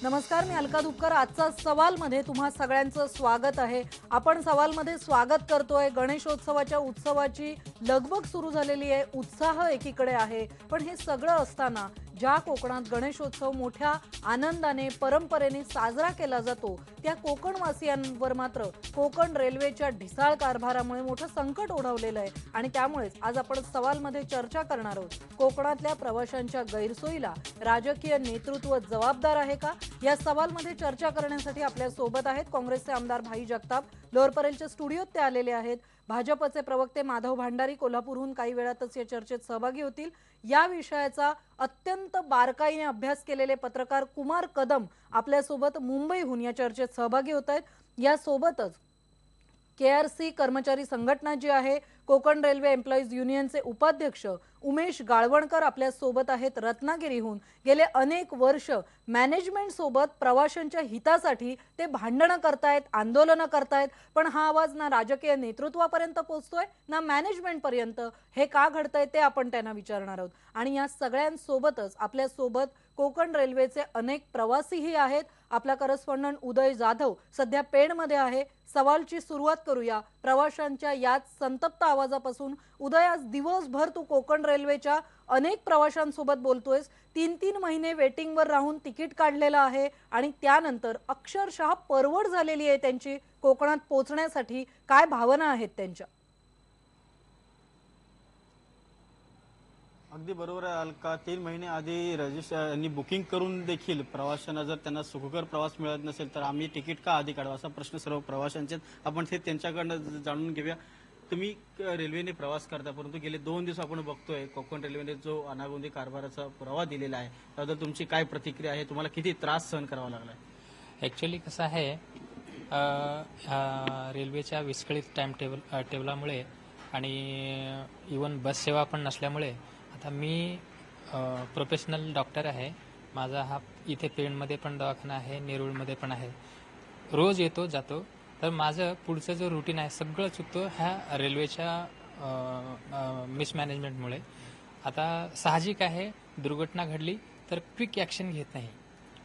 नमस्कार, मी अलका दुपकर। आजचा सवालमध्ये तुम्हा सगळ्यांचं स्वागत आहे। आपण सवालमध्ये स्वागत करतोय। गणेशोत्सवाच्या उत्सवाची लगबग सुरू झालेली आहे, उत्साह एकीकडे आहे। पण हे सगळं असताना ज्या कोकणात गणेशोत्सव मोठ्या आनंदाने परंपरेने साजरा केला जातो, त्या कोकणवासियांवर मात्र कोकण रेल्वेच्या ढिसाळ कारभारामुळे मोठं संकट ओढवलेलं आहे। आणि त्यामुळेच आज आपण सवालमध्ये चर्चा करणार आहोत, कोकणातल्या प्रवाशांच्या गैरसोयीला राजकीय नेतृत्व जबाबदार आहे का? या सवालमध्ये चर्चा करण्यासाठी आपल्या सोबत आहेत काँग्रेसचे आमदार भाई जगताप, लोअर परेलच्या स्टुडिओत ते आलेले आहेत। भाजपचे प्रवक्ते माधव भांडारी कोल्हापूरहून काही वेळातच या चर्चेत सहभागी होतील। या विषयाचा अत्यंत बारकाईने अभ्यास केलेले पत्रकार कुमार कदम आपल्या सोबत मुंबईहून या चर्चेत सहभागी होत आहेत। या सोबतच केआरसी कर्मचारी संघटना जी आहे, कोकण रेल्वे एम्प्लॉईज युनियनचे उपाध्यक्ष उमेश गाळवणकर आपल्या सोबत आहेत रत्नागिरीहून। गेले अनेक वर्ष मॅनेजमेंट सोबत प्रवाशांच्या हितासाठी ते भांडणं करतायत, आंदोलनं करतायत, पण हा आवाज ना राजकीय नेतृत्वापर्यंत पोहोचतोय ना मॅनेजमेंट पर्यंत। हे का घडतंय ते आपण त्यांना विचारणार आहोत। आणि या सगळ्यांसोबतच आपल्या सोबत कोकण रेल्वेचे अनेक प्रवासीही आहेत। आपला करस्पॉन्डंट उदय जाधव सध्या पेणमध्ये आहे। सवालची सुरुवात करूया प्रवाशांच्या याच संतप्त आवाजापासून। उदय, आज दिवसभर तू कोकण रेल्वेच्या अनेक प्रवाशांसोबत बोलतोयस। 3-3 महिने वेटिंगवर राहून तिकीट काढलेलं आहे आणि त्यानंतर अक्षरशः परवड झालेली आहे त्यांची कोकणात पोहोचण्यासाठी। काय भावना आहेत त्यांच्या? अगदी बरोबर आहे अलका। 3 महिने आधी यांनी बुकिंग करून देखील प्रवाशांना जर त्यांना सुखकर प्रवास मिळत नसेल तर आम्ही तिकीट का आधी काढू, असा प्रश्न सर्व प्रवाशांचे। आपण ते त्यांच्याकडनं जाणून घेऊया। तुम्ही रेल्वेने प्रवास करता, परंतु गेले 2 दिवस आपण बघतोय कोकण रेल्वेने जो अनागोंदी कारभाराचा पुरावा दिलेला आहे, त्याबद्दल तुमची काय प्रतिक्रिया आहे? तुम्हाला किती त्रास सहन करावा लागलाय? ॲक्च्युली कसं आहे, रेल्वेच्या विस्कळीत टेबलामुळे आणि इवन बस सेवा पण नसल्यामुळे आता मी प्रोफेशनल डॉक्टर आहे। माझा हा इथे पेणमध्ये पण दवाखाना आहे, नेरूळमध्ये पण आहे। रोज येतो जातो, तर माझं पुढचं जो रुटीन आहे सगळं चुकतो ह्या रेल्वेच्या मिसमॅनेजमेंटमुळे। आता साहजिक आहे, दुर्घटना घडली तर क्विक ॲक्शन घेत नाही।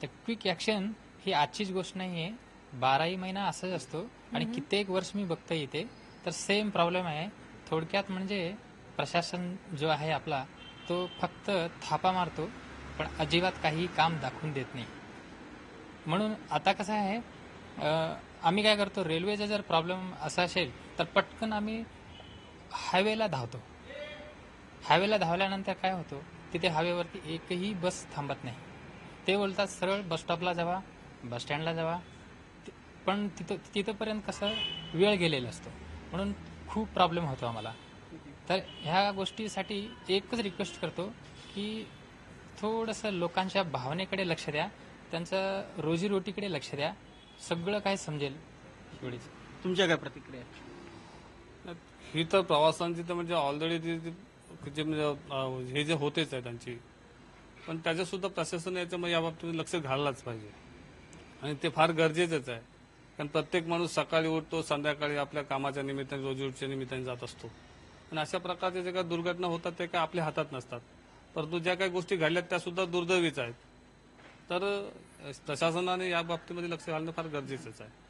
तर क्विक ॲक्शन ही आजचीच गोष्ट नाही आहे, 12ही महिना असंच असतो आणि कित्येक वर्ष मी बघतो इथे तर सेम प्रॉब्लेम आहे। थोडक्यात म्हणजे प्रशासन जो आहे आपला तो फक्त थापा मारतो, पण अजिबात काही काम दाखवून देत नाही। म्हणून आता कसं आहे, आम्ही काय करतो, रेल्वेचा जर प्रॉब्लेम असा असेल तर पटकन आम्ही हायवेला धावतो। हायवेला धावल्यानंतर काय होतं, तिथे हायवेवरती एकही बस थांबत नाही। ते बोलतात सरळ बस स्टॉपला जावा, बस स्टँडला जावा, पण तिथंपर्यंत कसं वेळ गेलेला असतो, म्हणून खूप प्रॉब्लेम होतो आम्हाला। तर ह्या गोष्टीसाठी एकच रिक्वेस्ट करतो की थोडंसं लोकांच्या भावनेकडे लक्ष द्या, त्यांचं रोजीरोटीकडे लक्ष द्या, सगळं काय समजेल एवढीच। तुमच्या काय प्रतिक्रिया आहे? ही तर प्रवासांची तर म्हणजे ऑलरेडी जे म्हणजे हे जे होतेच आहे त्यांची, पण त्याच्या सुद्धा प्रशासन या बाबतीत लक्ष घाललाच पाहिजे आणि ते फार गरजेचंच आहे। कारण प्रत्येक माणूस सकाळी उठतो, संध्याकाळी आपल्या कामाच्या निमित्ताने रोजीरोटीच्या निमित्ताने जात असतो, आणि अशा प्रकारच्या ज्या काही दुर्घटना होतात ते काय आपल्या हातात नसतात, परंतु ज्या काही गोष्टी घडल्यात त्या सुद्धा दुर्दैवीच आहेत। तर प्रशासनाने या बाबतीमध्ये लक्ष घालणं फार गरजेचंच आहे।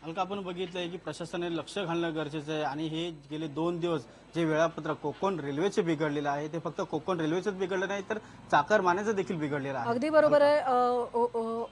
अलका, आपण बघितलंय की प्रशासनाने लक्ष घालणं गरजेचं आहे आणि हे गेले 2 दिवस जे वेळापत्रक कोकण रेल्वेचे बिघडलेलं आहे ते फक्त कोकण रेल्वेचंच बिघडलं नाही तर चाकरमान्याचं देखील बिघडलेलं आहे। अगदी बरोबर आहे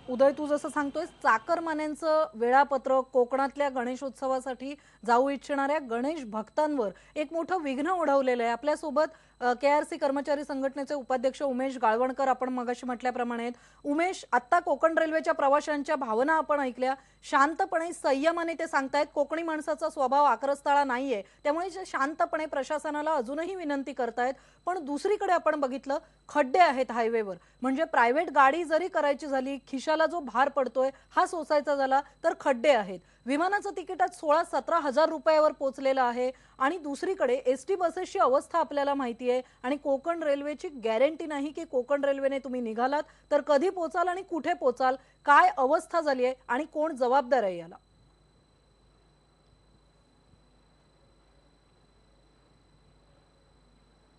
उदय, तू जसं सांगतोय चाकरमान्यांचं वेळापत्रक कोकणातल्या गणेशोत्सवासाठी जाऊ इच्छिणाऱ्या गणेश भक्तांवर एक मोठं विघ्न ओढवलेलं आहे। आपल्यासोबत केआरसी कर्मचारी संघटनेचे उपाध्यक्ष उमेश गाळवणकर आपण मगाशी म्हटल्याप्रमाणे। उमेश, आता कोकण रेल्वेच्या प्रवाशांच्या भावना आपण ऐकल्या, शांतपणे संयमाने ते सांगतायत कोकणी माणसाचा स्वभाव आक्रस्ताळा नाहीये, त्यामुळे शांतपणे प्रशासनाला अजूनही विनंती करतायत। पण दुसरीकडे आपण बघितलं खड्डे आहेत हायवेवर, म्हणजे प्रायव्हेट गाडी जरी करायची झाली, खिशाला जो भार पडतोय हा सोसायचा झाला तर खड्डे आहेत। विमानाचं तिकीट आज 16-17 हजार रुपयावर पोहोचलेलं आहे आणि दुसरीकडे एसटी बसेसची अवस्था आपल्याला माहिती आहे आणि कोकण रेल्वेची गॅरंटी नाही की कोकण रेल्वेने तुम्ही निघालात तर कधी पोचाल आणि कुठे पोचाल, काय अवस्था झाली आहे आणि कोण जबाबदार आहे याला?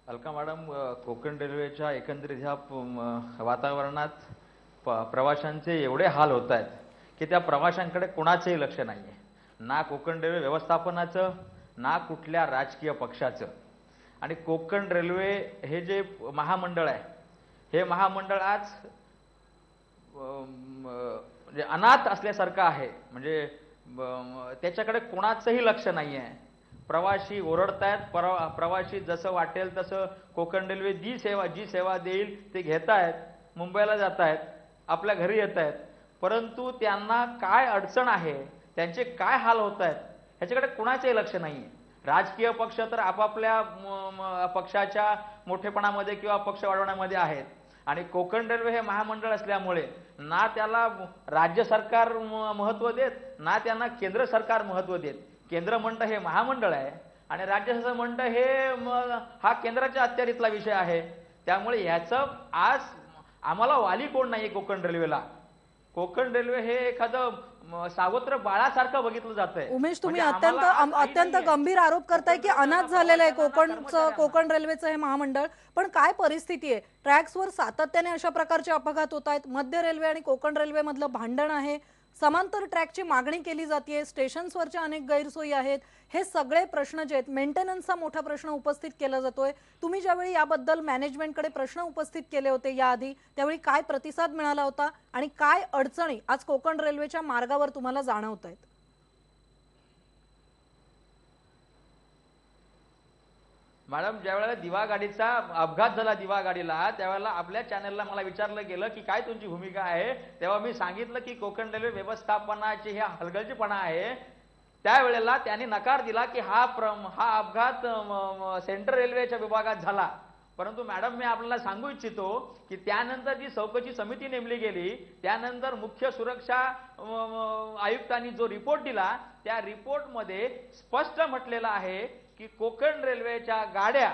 अलका मॅडम, कोकण रेल्वेच्या एकंदरीत ह्या वातावरणात प्रवाशांचे एवढे हाल होत आहेत की त्या प्रवाशांकडे कोणाचंही लक्ष नाही आहे, ना कोकण रेल्वे व्यवस्थापनाचं ना कुठल्या राजकीय पक्षाचं. आणि कोकण रेल्वे हे जे महामंडळ आहे, हे महामंडळ आज म्हणजे अनाथ असल्यासारखं आहे. म्हणजे त्याच्याकडे कोणाचंही लक्ष नाही आहे. प्रवासी ओरडतायत, प्रवासी जसं वाटेल तसं कोकण रेल्वे जी सेवा देईल ते घेतायत, मुंबईला जात आहेत, आपल्या घरी येत आहेत. परंतु त्यांना काय अडचण आहे, त्यांचे काय हाल होत आहेत ह्याच्याकडे कुणाचंही लक्ष नाही. राजकीय पक्ष तर आपापल्या पक्षाच्या मोठेपणामध्ये किंवा पक्ष वाढवण्यामध्ये आहेत. आणि कोकण रेल्वे हे महामंडळ असल्यामुळे ना त्याला राज्य सरकार महत्व देत, ना त्यांना केंद्र सरकार महत्व देत. केंद्र म्हणतं हे महामंडळ आहे आणि राज्य शासन म्हणतं हे हा केंद्राच्या अखत्यारीतला विषय आहे. त्यामुळे याचं आज आम्हाला वाली कोण नाही कोकण रेल्वेला. कोकण रेल्वे हे एखादं सावत्र बाळासारखं बघितलं जातंय. उमेश, तुम्ही म्हणजे अत्यंत गंभीर आरोप करताय की अनाथ झालेलं आहे कोकण रेल्वेचं हे महामंडळ. पण काय परिस्थिती आहे? ट्रॅक्सवर सातत्याने अशा प्रकारचे अपघात होत आहेत. मध्य रेल्वे आणि कोकण रेल्वे मधलं भांडण आहे. समांतर ट्रॅकची मागणी केली जाते. स्टेशन्सवरच्या अनेक गैरसोयी आहेत. हे सगळे प्रश्न जे आहेत, मेंटेनन्सचा मोठा प्रश्न उपस्थित केला जातोय. तुम्ही ज्यावेळी याबद्दल मॅनेजमेंटकडे प्रश्न उपस्थित केले होते याआधी, त्यावेळी काय प्रतिसाद मिळाला होता आणि काय अडचणी आज कोकण रेल्वेच्या मार्गावर तुम्हाला जाणवत आहेत? मॅडम, ज्यावेळेला दिवा गाडीचा अपघात झाला दिवा गाडीला, त्यावेळेला आपल्या चॅनलला मला विचारलं गेलं की काय तुमची भूमिका आहे. तेव्हा मी सांगितलं की कोकण रेल्वे व्यवस्थापनाचे हे हलगर्जीपणा आहे. त्यावेळेला त्यांनी नकार दिला की हा अपघात सेंट्रल रेल्वेच्या विभागात झाला. परंतु मॅडम, मी आपल्याला सांगू इच्छितो की त्यानंतर जी चौकशी समिती नेमली गेली, त्यानंतर मुख्य सुरक्षा आयुक्तांनी जो रिपोर्ट दिला, त्या रिपोर्टमध्ये स्पष्ट म्हटलेलं आहे की कोकण रेल्वेच्या गाड्या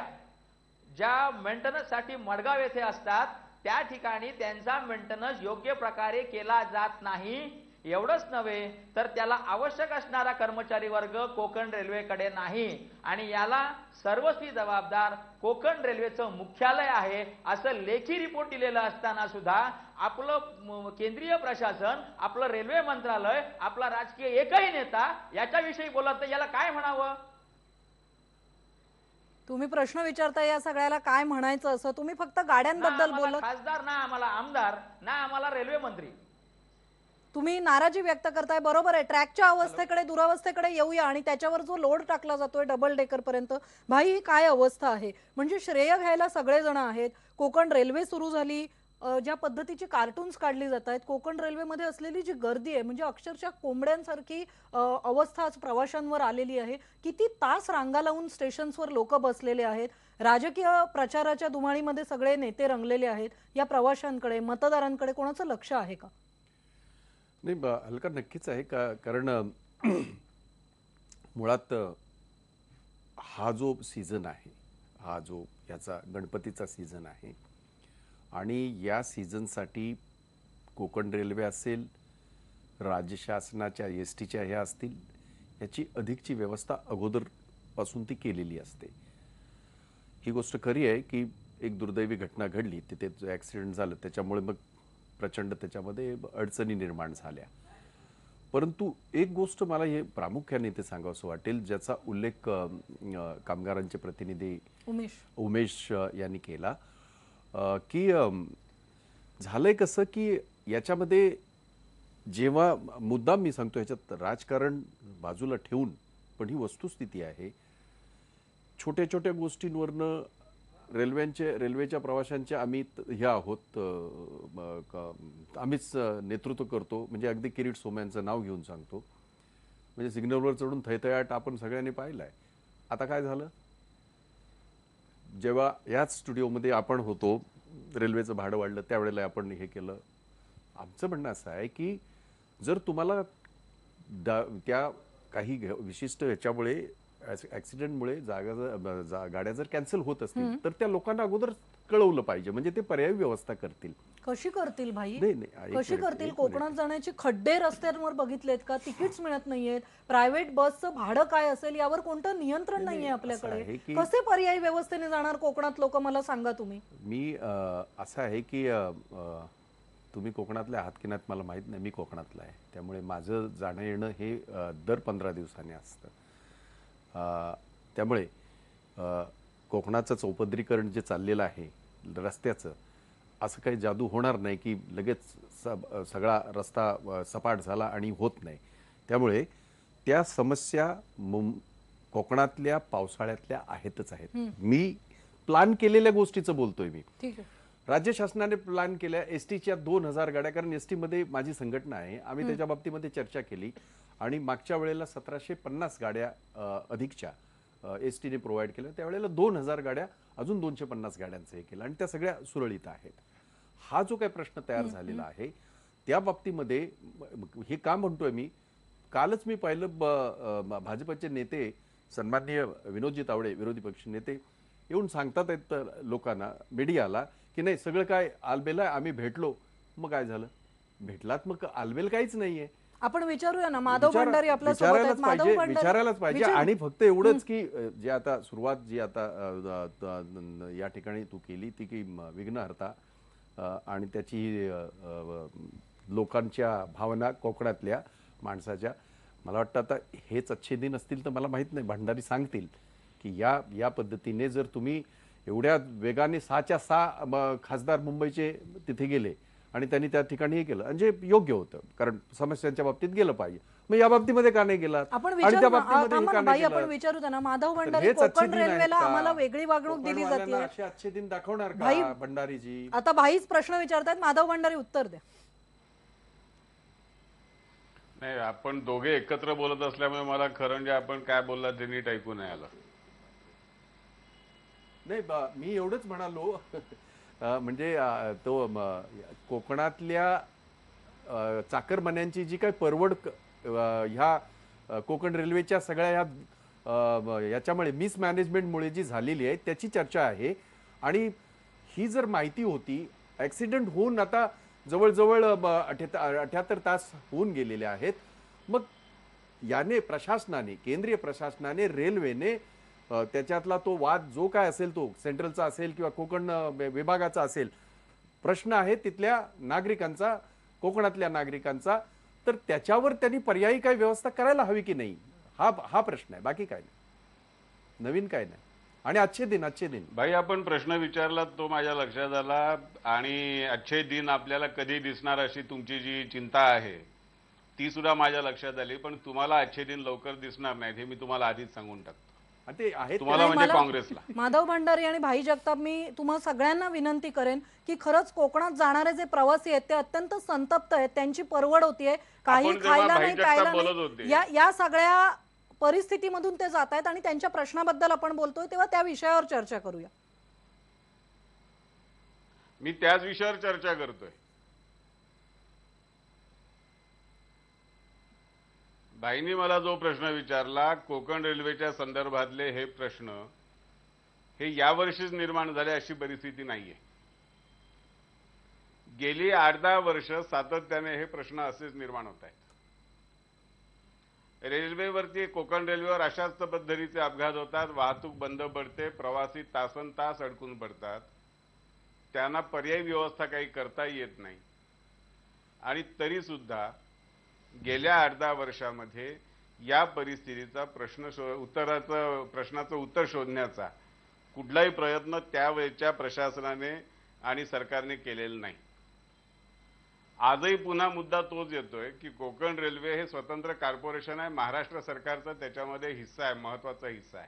ज्या मेंटेनन्ससाठी मडगाव येथे असतात, त्या ठिकाणी त्यांचा मेंटेनन्स योग्य प्रकारे केला जात नाही. एवढंच नव्हे तर त्याला आवश्यक असणारा कर्मचारी वर्ग कोकण रेल्वेकडे नाही. आणि याला सर्वस्वी जबाबदार कोकण रेल्वेचं मुख्यालय आहे असं लेखी रिपोर्ट दिलेलं असताना सुद्धा आपलं केंद्रीय प्रशासन, आपलं रेल्वे मंत्रालय, आपला राजकीय एकही नेता याच्याविषयी बोलत नाही. याला काय म्हणावं? तुम्ही प्रश्न विचारताय या सगळ्याला काय म्हणायचं असं. तुम्ही फक्त गाड्यांबद्दल बोलत, खासदार ना आम्हाला आमदार, ना आम्हाला रेल्वे मंत्री. तुम्ही नाराजी व्यक्त करताय, बरोबर आहे. ट्रॅकच्या अवस्थेकडे, दुरावस्थेकडे येऊया आणि त्याच्यावर जो लोड टाकला जातोय डबल डेकर पर्यंत, भाई ही काय अवस्था आहे. म्हणजे श्रेय घ्यायला सगळेजण आहेत. कोकण रेल्वे सुरू झाली, ज्या पद्धतीची कार्टून्स काढली जात आहेत, कोकण रेल्वेमध्ये असलेली जी गर्दी आहे, म्हणजे अक्षरशः कोंबड्यांसारखी अवस्था आज प्रवाशांवर आलेली आहे. किती तास रांगा लावून स्टेशन्सवर लोक बसलेले आहेत. राजकीय प्रचाराच्या धुमाळीमध्ये सगळे नेते रंगलेले आहेत. या प्रवाशांकडे, मतदारांकडे कोणाचं लक्ष आहे का? नाही, हलका नक्कीच आहे का. कारण मुळात हा जो सीझन आहे, हा जो याचा गणपतीचा सीझन आहे आणि या सीझनसाठी कोकण रेल्वे असेल, राज्य शासनाच्या एसटीच्या ह्या असतील, याची अधिकची व्यवस्था अगोदरपासून ती केलेली असते. ही गोष्ट खरी आहे की एक दुर्दैवी घटना घडली, तिथे जो ॲक्सिडेंट झालं त्याच्यामुळे मग प्रचंड त्याच्यामध्ये अडचणी निर्माण झाल्या. परंतु एक गोष्ट मला हे प्रामुख्याने ते सांगावंसं वाटेल, ज्याचा उल्लेख कामगारांचे प्रतिनिधी उमेश यांनी केला, की झालंय कसं की याच्यामध्ये जेव्हा मुद्दाम मी सांगतो, ह्याच्यात राजकारण बाजूला ठेवून, पण ही वस्तुस्थिती आहे. छोट्या छोट्या गोष्टींवरनं रेल्वेच्या प्रवाशांच्या आम्ही हे आहोत, आम्हीच नेतृत्व करतो. म्हणजे अगदी किरीट सोमयांचं नाव घेऊन सांगतो. म्हणजे सिग्नलवर चढून थैथयाट आपण सगळ्यांनी पाहिलाय. आता काय झालं, जेव्हा याच स्टुडिओमध्ये आपण होतो, रेल्वेचं भाडं वाढलं, त्यावेळेला आपण हे केलं. आमचं म्हणणं असं आहे की जर तुम्हाला त्या काही विशिष्ट ह्याच्यामुळे, ऍक्सिडेंटमुळे गाड्या जर कॅन्सल होत असतील तर त्या लोकांना अगोदर कळवलं पाहिजे. म्हणजे ते पर्यायी व्यवस्था करतील. कशी करतील भाई? नाही, कशी करतील? कोकणात जाण्याची खड्डे रस्त्यांवर बघितलेत का? तिकीट्स मिळत नाहीयेत. प्रायव्हेट बसचं भाडं काय असेल यावर कोणतं नियंत्रण नाहीये आपल्याकडे. कसे पर्यायी व्यवस्थेने जाणार कोकणात लोक, मला सांगा तुम्ही. मी असं आहे की तुम्ही कोकणातल्या आहात की नाहीत मला माहीत नाही, मी कोकणातला आहे, त्यामुळे माझं जाणं येणं हे दर 15 दिवसांनी असतं. त्यामुळे कोकणाचं चौपदरीकरण जे चाललेलं आहे रस्त्याचं, असं काही जादू होणार नाही की लगेच सगळा रस्ता सपाट झाला आणि होत नाही. त्यामुळे त्या समस्या कोकणातल्या पावसाळ्यातल्या आहेतच आहेत. मी प्लॅन केलेल्या गोष्टीचं बोलतोय मी. ठीक आहे. राज्य शासनाने प्लॅन केल्या एसटीच्या 2000 गाड्या, कारण एसटी मध्ये माझी संघटना आहे, आम्ही त्याच्या बाबतीमध्ये चर्चा केली आणि मागच्या वेळेला 1750 गाड्या अधिकच्या एसटीने प्रोव्हाइड केल्या. त्यावेळेला 2000 गाड्या अजून 250 गाड्यांचं हे केलं आणि त्या सगळ्या सुरळीत आहेत. हा जो काही प्रश्न तयार झालेला आहे त्या बाबतीमध्ये हे का म्हणतोय मी, कालच मी पाहिलं भाजपचे नेते सन्माननीय विनोदजी तावडे विरोधी पक्ष नेते येऊन सांगतात आहेत लोकांना, मीडियाला, की नाही सगळं काय आलबेल आहे, आम्ही भेटलो. मग काय झालं? भेटलात मग आलबेल काहीच नाहीये. आपण विचारूया ना, माधव भंडारी आपल्या सोबत आहेत. माधव भंडारी विचारायलाच पाहिजे. आणि फक्त एवढंच की जे आता सुरुवात जी आता या ठिकाणी तू केली ती की विघ्नहर्ता आणि त्याची लोकांच्या भावना कोकणातल्या माणसाच्या, मला वाटतं आता हेच अच्छे दिन असतील तर मला माहित नाही, भंडारी सांगतील की या पद्धतीने जर तुम्ही एवढ्या वेगाने 6च्या 6 खासदार मुंबईचे तिथे गेले आणि त्यांनी त्या ठिकाणी हे केलं म्हणजे योग्य होतं, कारण समस्यांच्या बाबतीत गेलं पाहिजे. मग या बाबतीमध्ये का नाही गेला? आपण आणि त्या विचारू बाबतीमध्ये हे का नाही आपण केलं? विचारू त्यांना. माधव तर भंडारी, हेच अच्छे कोकण दिन आहेत रेल्वेला का? आम्हाला वेगळी वागणूक दिली कोकणवाल्यांना जाते. असे अच्छे दिन दाखवणार भाई- का भंडारीजी? आता भाईच प्रश्न विचारतायत, माधव भंडारी उत्तर द्या. नाही, आपण दोघे एकत्र बोलत असल्यामुळे मला खरं म्हणजे आपण काय बोलला ते नीट ऐकू नाही आलं. नाही मी एवढंच म्हणालो म्हणजे तो कोकणातल्या चाकरमान्यांची जी काही परवड ह्या कोकण रेल्वेच्या सगळ्या ह्या याच्यामुळे मिसमॅनेजमेंटमुळे जी झालेली आहे त्याची चर्चा आहे. आणि ही जर माहिती होती, ऍक्सिडेंट होऊन आता जवळजवळ 78 तास होऊन गेलेले आहेत. मग याने प्रशासनाने, केंद्रीय प्रशासनाने, रेल्वेने त्याच्यातला तो वाद जो काय असेल, तो सेंट्रलचा असेल किंवा कोकण विभागाचा असेल, प्रश्न आहे तिथल्या नागरिकांचा, कोकणातल्या नागरिकांचा, तर त्याच्यावर त्यांनी पर्यायी काही व्यवस्था करायला हवी की नाही, हा प्रश्न आहे. बाकी काय नाही, नवीन काय नाही. आणि अच्छे दिन भाई, आपण प्रश्न विचारला तो माझ्या लक्षात आला. आणि अच्छे दिन आपल्याला कधी दिसणार अशी तुमची जी चिंता आहे ती सुद्धा माझ्या लक्षात आली. पण तुम्हाला अच्छे दिन लवकर दिसणार नाहीत हे मी तुम्हाला आधीच सांगून टाकतो. ते आहेत तुम्हाला म्हणजे मला- काँग्रेसला. माधव भंडारी आणि भाई जगताप, मी तुम्हाला सगळ्यांना विनंती करेन की खरंच कोकणात जाणारे जे प्रवासी आहेत ते अत्यंत संतप्त आहेत, त्यांची परवड होतीये, काही आपण जेव्हा खायला भाई नाही, जगताप प्यायला बोलत नाही, होते. या सगळ्या परिस्थितीमधून ते जात आहेत आणि त्यांच्या प्रश्नाबद्दल आपण बोलतोय, तेव्हा त्या विषयावर चर्चा करूया. मी त्याच विषयावर चर्चा करतोय. बाईंनी मला जो प्रश्न विचारला कोकण रेल्वेच्या संदर्भातले हे प्रश्न, हे यावर्षीच निर्माण झाले अशी परिस्थिती नाहीये. गेली 8-10 वर्ष सातत्याने हे प्रश्न असेच निर्माण होत आहेत. रेल्वेवरती, कोकण रेल्वेवर अशाच पद्धतीचे अपघात होतात, वाहतूक बंद पडते, प्रवासी तासनतास अडकून पडतात, त्यांना पर्यायी व्यवस्था काही करता येत नाही. आणि तरी सुद्धा गेल्या 8-10 वर्षामध्ये या परिस्थितीचा प्रश्नाचं उत्तर शोधण्याचा कुठलाही प्रयत्न त्यावेळच्या प्रशासनाने आणि सरकारने केलेला नाही. आजही पुन्हा मुद्दा तोच येतोय की कोकण रेल्वे हे स्वतंत्र कॉर्पोरेशन आहे, महाराष्ट्र सरकारचा त्याच्यामध्ये हिस्सा आहे, महत्वाचा हिस्सा आहे.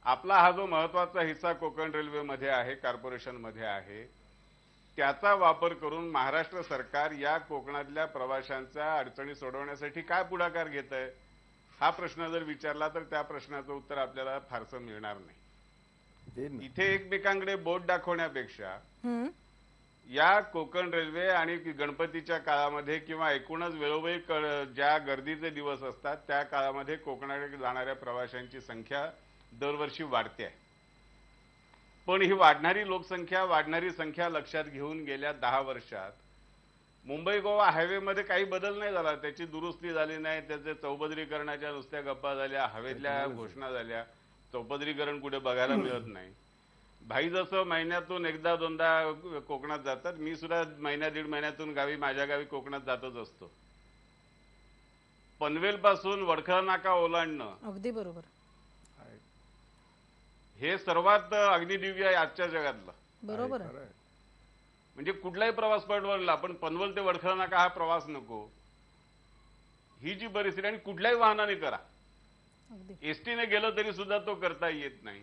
आपला हा जो महत्वाचा हिस्सा कोकण रेल्वेमध्ये आहे, कॉर्पोरेशनमध्ये आहे, त्याचा वापर करून महाराष्ट्र सरकार या कोकणातल्या प्रवाशांच्या अडचणी सोडवण्यासाठी काय पुढाकार घेत आहे, हा प्रश्न जर विचारला तर त्या प्रश्नाचं उत्तर आपल्याला फारसं मिळणार नाही. इथे एकमेकांकडे बोट दाखवण्यापेक्षा या कोकण रेल्वे आणि गणपतीच्या काळामध्ये किंवा एकूणच वेळोवेळी ज्या गर्दीचे दिवस असतात त्या काळामध्ये कोकणाकडे जाणाऱ्या प्रवाशांची संख्या दरवर्षी वाढते आहे. पण ही वाढणारी संख्या लक्षात घेऊन गेल्या 10 वर्षात मुंबई गोवा हायवेमध्ये काही बदल नाही झाला, त्याची दुरुस्ती झाली नाही, त्याचे चौपदरीकरणाच्या नुसत्या गप्पा झाल्या, हवेतल्या घोषणा झाल्या, चौपदरीकरण कुठे बघायला मिळत नाही. भाई जसं महिन्यातून एकदा दोनदा कोकणात जातात, मी सुद्धा महिन्या दीड महिन्यातून माझ्या गावी कोकणात जातच असतो. पनवेल पासून वडखळ नाका ओलांडणं अगदी बरोबर. हे सर्वात अग्निदिव्य आहे आजच्या जगातलं. बरोबर आहे. खरं आहे. म्हणजे कुठलाही प्रवास पडवला पण पनवेल ते वडखळ नाका हा प्रवास नको, ही जी परिस्थिती. आणि कुठल्याही वाहनाने करा, अगदी एसटीने गेलं तरी सुद्धा तो करता येत नाही.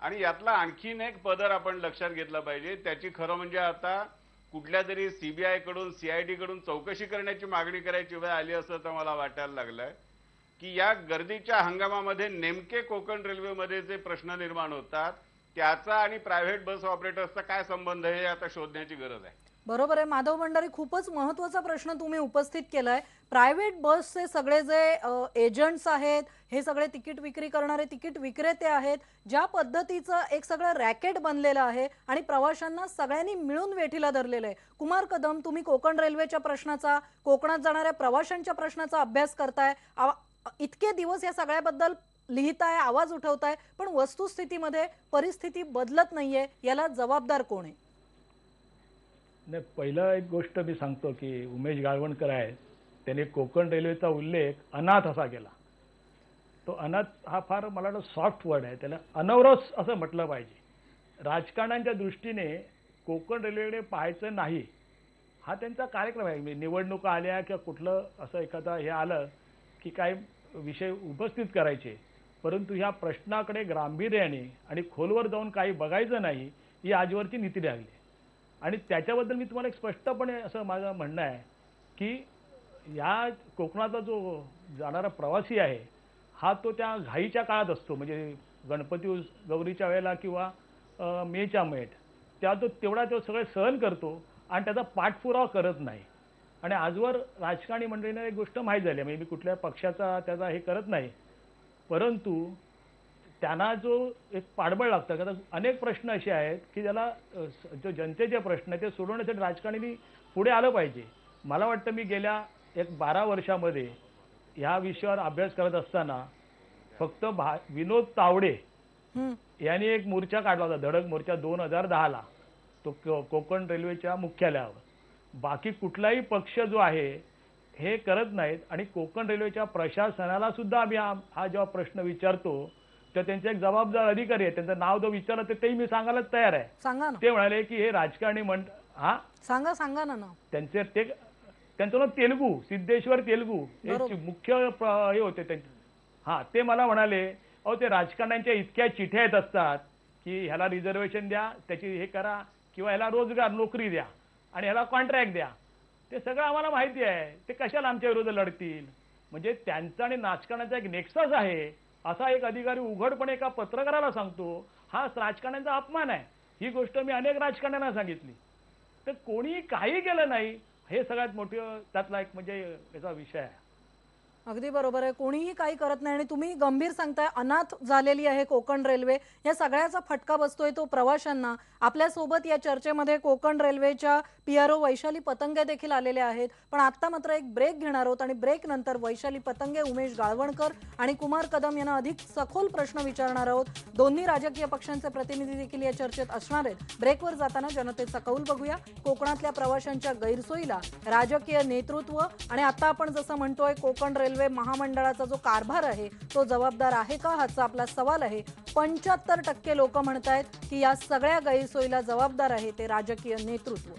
आणि यातला आणखीन एक पदर आपण लक्षात घेतला पाहिजे. त्याची खरं म्हणजे आता कुठल्या तरी सीबीआय कडून सीआयडी कडून चौकशी करण्याची मागणी करायची वेळ आली असं तर मला वाटायला लागलंय की या गर्दीच्या हंगामामध्ये नेमके कोकण रेल्वेमध्ये जे प्रश्न निर्माण होतात त्याचा आणि प्रायव्हेट बस ऑपरेटर्सचा काय संबंध आहे हे आता शोधण्याची गरज आहे. बरोबर आहे माधव भंडारी, खूपच महत्त्वाचा प्रश्न तुम्ही उपस्थित केलाय. प्रायव्हेट बसचे सगळे जे एजंट्स आहेत, हे सगळे तिकीट विक्री करणारे तिकीट विक्रेते आहेत, ज्या पद्धतीचं एक सगळं रॅकेट बनलेलं आहे आणि प्रवाशांना सगळ्यांनी मिळून वेठीला धरलेलं आहे. कुमार कदम, तुम्ही कोकण रेल्वेच्या प्रश्नाचा, कोकणात जाणाऱ्या प्रवाशांच्या प्रश्नाचा अभ्यास करताय, इतके दिवस या सगळ्याबद्दल लिहिताय, आवाज उठवताय, पण वस्तुस्थितीमध्ये परिस्थिती बदलत नाहीये. याला जबाबदार कोण आहे? नाही, पहिलं एक गोष्ट मी सांगतो की उमेश गाळवणकर आहेत, त्यांनी कोकण रेल्वेचा उल्लेख अनाथ असा केला. तो अनाथ हा फार मला वाटतं सॉफ्ट वर्ड आहे, त्याला अनवरस असं म्हटलं पाहिजे. राजकारण्यांच्या दृष्टीने कोकण रेल्वेकडे पाहायचं नाही हा त्यांचा कार्यक्रम आहे. निवडणुका आल्या किंवा कुठलं असं एखादा हे आलं की काही विषय उपस्थित करायचे, परंतु ह्या प्रश्नाकडे गांभीर्याने आणि खोलवर जाऊन काही बघायचं नाही ही आजवरची नीती लागली. आणि त्याच्याबद्दल मी तुम्हाला एक स्पष्टपणे असं माझं म्हणणं आहे की या कोकणाचा जो जाणारा प्रवासी आहे हा तो त्या घाईच्या काळात असतो, म्हणजे गणपती गौरीच्या वेळेला किंवा मेच्या मेट त्या तो तेवढा तो सगळे सहन करतो आणि त्याचा पाठपुरावा करत नाही. आणि आजवर राजकारणी मंडळींना एक गोष्ट माहीत झाली, म्हणजे मी कुठल्या पक्षाचा त्याचा हे करत नाही, परंतु त्यांना जो एक पाठबळ लागतं. कारण अनेक प्रश्न असे आहेत की ज्याला जो जनतेचे प्रश्न आहेत ते सोडवण्यासाठी राजकारण्यांनी पुढे आलं पाहिजे. मला वाटतं मी गेल्या 12 वर्षामध्ये ह्या विषयावर अभ्यास करत असताना फक्त विनोद तावडे यांनी एक मोर्चा काढला होता, धडक मोर्चा 2010ला, तो कोकण रेल्वेच्या मुख्यालयावर. बाकी कुठलाही पक्ष जो आहे हे करत नाहीत. आणि कोकण रेल्वेच्या प्रशासनाला सुद्धा आम्ही हा जेव्हा प्रश्न विचारतो तर त्यांचे एक जबाबदार अधिकारी आहे, त्यांचं नाव जो विचारलं तेही मी सांगायलाच तयार आहे. सांगा ना. ते म्हणाले की हे राजकारणी सांगा ना नाव. त्यांचं नाव तेलगू, सिद्धेश्वर तेलगू हे मुख्य हे होते त्यांचे. ते मला म्हणाले, अहो ते राजकारण्यांच्या इतक्या चिठ्या येत असतात की ह्याला रिझर्वेशन द्या, त्याची हे करा, किंवा ह्याला रोजगार नोकरी द्या आणि ह्याला कॉन्ट्रॅक्ट द्या. ते सगळं आम्हाला माहिती आहे, ते कशाला आमच्या विरोधात लढतील. म्हणजे त्यांचा आणि राजकारणाचा एक नेक्सस आहे असा एक अधिकारी उघडपणे एका पत्रकाराला सांगतो, हा राजकारण्यांचा अपमान आहे. ही गोष्ट मी अनेक राजकारण्यांना सांगितली, तर कोणी काही केलं नाही. हे सगळ्यात मोठं त्यातला एक म्हणजे याचा विषय आहे. अगदी बरोबर आहे, कोणीही काही करत नाही. आणि तुम्ही गंभीर सांगताय, अनाथ झालेली आहे कोकण रेल्वे, या सगळ्याचा फटका बसतोय तो प्रवाशांना. आपल्यासोबत या चर्चेमध्ये कोकण रेल्वेच्या PRO वैशाली पतंगे देखील आलेले आहेत. पण आता मात्र एक ब्रेक घेणार आहोत आणि ब्रेक नंतर वैशाली पतंगे, उमेश गाळवणकर आणि कुमार कदम यांना अधिक सखोल प्रश्न विचारणार आहोत. दोन्ही राजकीय पक्षांचे प्रतिनिधी देखील या चर्चेत असणार आहेत. ब्रेकवर जाताना जनतेचा कौल बघूया. कोकणातल्या प्रवाशांच्या गैरसोयीला राजकीय नेतृत्व आणि आता आपण जसं म्हणतोय कोकण रेल्वे महामंडळाचा जो कारभार आहे तो जबाबदार आहे का, हाचा आपला सवाल आहे. 75% लोक म्हणतायत की या सगळ्या गैरसोयीला जबाबदार आहे ते राजकीय नेतृत्व.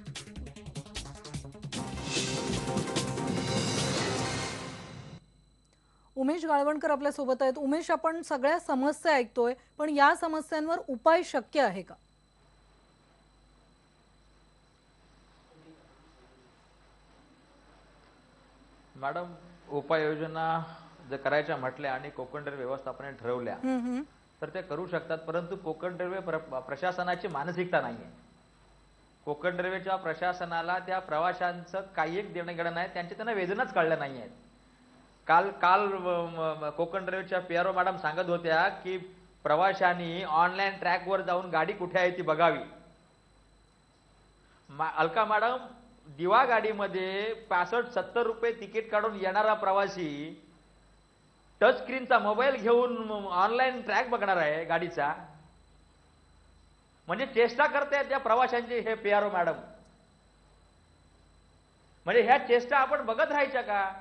उमेश गाळवणकर आपल्या सोबत आहेत. उमेश, आपण सगळ्या समस्या ऐकतोय, पण या समस्यांवर उपाय शक्य आहे का? मॅडम, उपाययोजना जर करायच्या म्हटल्या आणि कोकण रेल्वे व्यवस्थापनाने ठरवल्या तर ते करू शकतात, परंतु कोकण रेल्वे प्रशासनाची मानसिकता नाहीये. कोकण रेल्वेच्या प्रशासनाला त्या प्रवाशांचं काही एक देणं घेणं नाही, त्यांना वेदनाच कळल्या नाही आहेत. काल कोकण रेल्वेच्या PRO मॅडम सांगत होत्या की प्रवाशांनी ऑनलाईन ट्रॅकवर जाऊन गाडी कुठे आहे ती बघावी. अलका मॅडम, दिवा गाडीमध्ये 65-70 रुपये तिकीट काढून येणारा प्रवासी टच स्क्रीनचा मोबाईल घेऊन ऑनलाईन ट्रॅक बघणार आहे गाडीचा. म्हणजे चेष्टा करतायत त्या प्रवाशांची हे PRO मॅडम. म्हणजे ह्या चेष्टा आपण बघत राहायच्या का?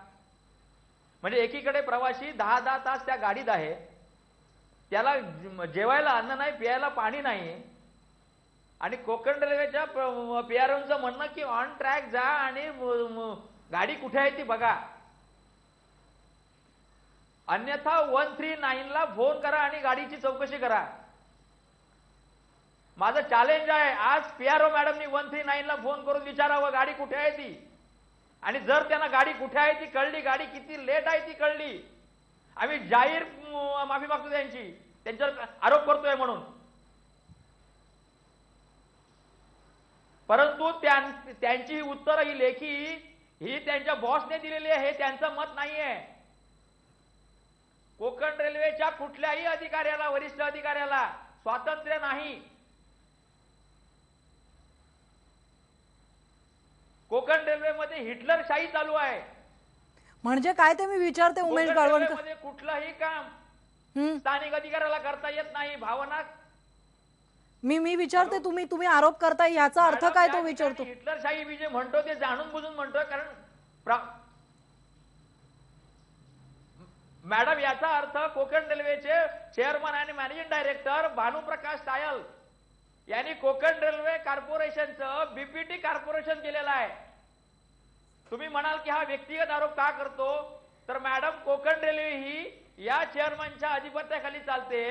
म्हणजे एकीकडे प्रवासी 10-10 तास त्या गाडीत आहे, त्याला जेवायला अन्न नाही, प्यायला पाणी नाही, आणि कोकण रेल्वेच्या PROचं म्हणणं की ऑन ट्रॅक जा आणि गाडी कुठे आहे ती बघा, अन्यथा 139 ला फोन करा आणि गाडीची चौकशी करा. माझं चॅलेंज आहे, आज PRO मॅडमनी 139 ला फोन करून विचारावं गाडी कुठे आहे ती, आणि जर त्यांना गाडी कुठे आहे ती कळली, गाडी किती लेट आहे ती कळली, आम्ही जाहीर माफी मागतो त्यांच्यावर आरोप करतोय म्हणून. परंतु त्यांची उत्तरं ही लेखी ही त्यांच्या बॉसने दिलेली आहे, हे त्यांचं मत नाहीये. कोकण रेल्वेच्या कुठल्याही अधिकाऱ्याला, वरिष्ठ अधिकाऱ्याला स्वातंत्र्य नाही. कोकण रेल्वेमध्ये हिटलरशाही चालू आहे. म्हणजे काय ते मी विचारते उमेश गाळवणकर. रेल्वेमध्ये कुठलंही काम स्थानिक अधिकाऱ्याला करता येत नाही. भावना मी विचारते, तुम्ही आरोप करताय याचा अर्थ काय तो विचारतो. हिटलरशाही मी जे म्हणतो ते जाणून बुजून म्हणतोय, कारण मॅडम याचा अर्थ कोकण रेल्वेचे चेअरमन आणि मॅनेजिंग डायरेक्टर भानुप्रकाश टायल यांनी कोकण रेल्वे कॉर्पोरेशनचं BPT कॉर्पोरेशन केलेलं आहे. तुम्ही म्हणाल की हा व्यक्तिगत आरोप का करतो, तर मॅडम कोकण रेल्वे ही या चेअरमनच्या अधिपत्याखाली चालते,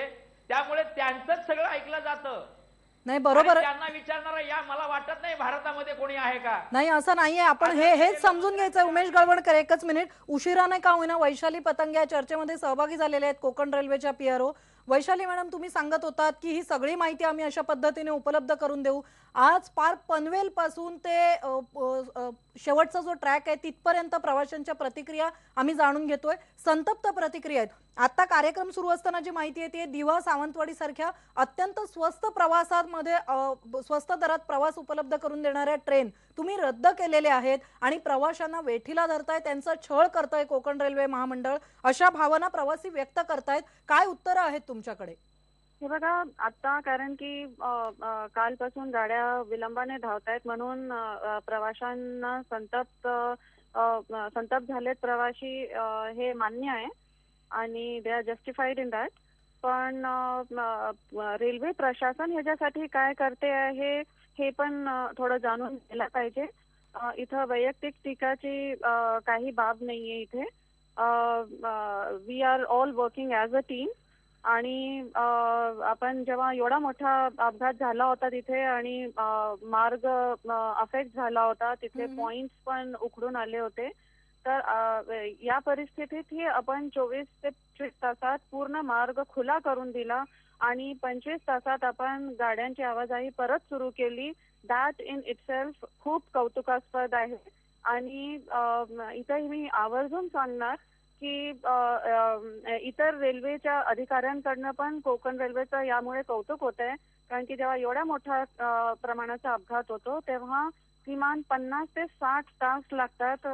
त्यामुळे त्यांचंच सगळं ऐकलं जातं. नाही बरोबर, त्यांना विचारणारा या मला वाटत नाही भारतामध्ये कोणी आहे का. नाही असं नाहीये. आपण हेच समजून घ्यायचं. उमेश गाळवणकर, एकच मिनिट, उशिराने का होईना वैशाली पतंग या चर्चेमध्ये सहभागी झालेले आहेत, कोकण रेल्वेच्या PRO. वैशाली मॅडम, तुम्ही सांगत होतात की ही सगळी माहिती आम्ही अशा पद्धतीने उपलब्ध करून देऊ. आज पार पनवेल पासून ते शेवटचा जो ट्रॅक आहे तिथपर्यंत प्रवाशांच्या प्रतिक्रिया आम्ही जाणून घेतोय, संतप्त प्रतिक्रिया आहेत. आता कार्यक्रम सुरू असताना जी माहिती येते, दिवा सावंतवाडी सारख्या अत्यंत स्वस्त प्रवासामध्ये स्वस्त दरात प्रवास उपलब्ध करून देणाऱ्या ट्रेन तुम्ही रद्द केलेले आहेत आणि प्रवाशांना वेठीला धरताय, त्यांचा छळ करताय कोकण रेल्वे महामंडळ, अशा भावना प्रवासी व्यक्त करतायत. काय उत्तरं आहेत तुमच्याकडे? हे बघा, आता कारण की कालपासून गाड्या विलंबाने धावतायत म्हणून प्रवाशांना संतप्त झालेत प्रवासी, हे मान्य आहे आणि they are justified in that. पण रेल्वे प्रशासन ह्याच्यासाठी काय करते आहे हे पण थोडं जाणून घ्यायला पाहिजे. इथं वैयक्तिक टीकाची काही बाब नाहीये. इथे we are all working as a team. आणि आपण जेव्हा एवढा मोठा अपघात झाला होता तिथे आणि मार्ग अफेक्ट झाला होता, तिथे पॉइंट्स पण उखडून आले होते, तर या परिस्थितीतही आपण 24 ते 25 तासात पूर्ण मार्ग खुला करून दिला आणि 25 तासात आपण गाड्यांची आवाजाही परत सुरू केली. दॅट इन इटसेल्फ खूप कौतुकास्पद आहे. आणि इथंही मी आवर्जून सांगणार की इतर रेल्वेच्या अधिकाऱ्यांकडनं पण कोकण रेल्वेचं यामुळे कौतुक होत आहे, कारण की जेव्हा एवढ्या मोठ्या प्रमाणाचा अपघात होतो तेव्हा किमान 50 ते 60 तास लागतात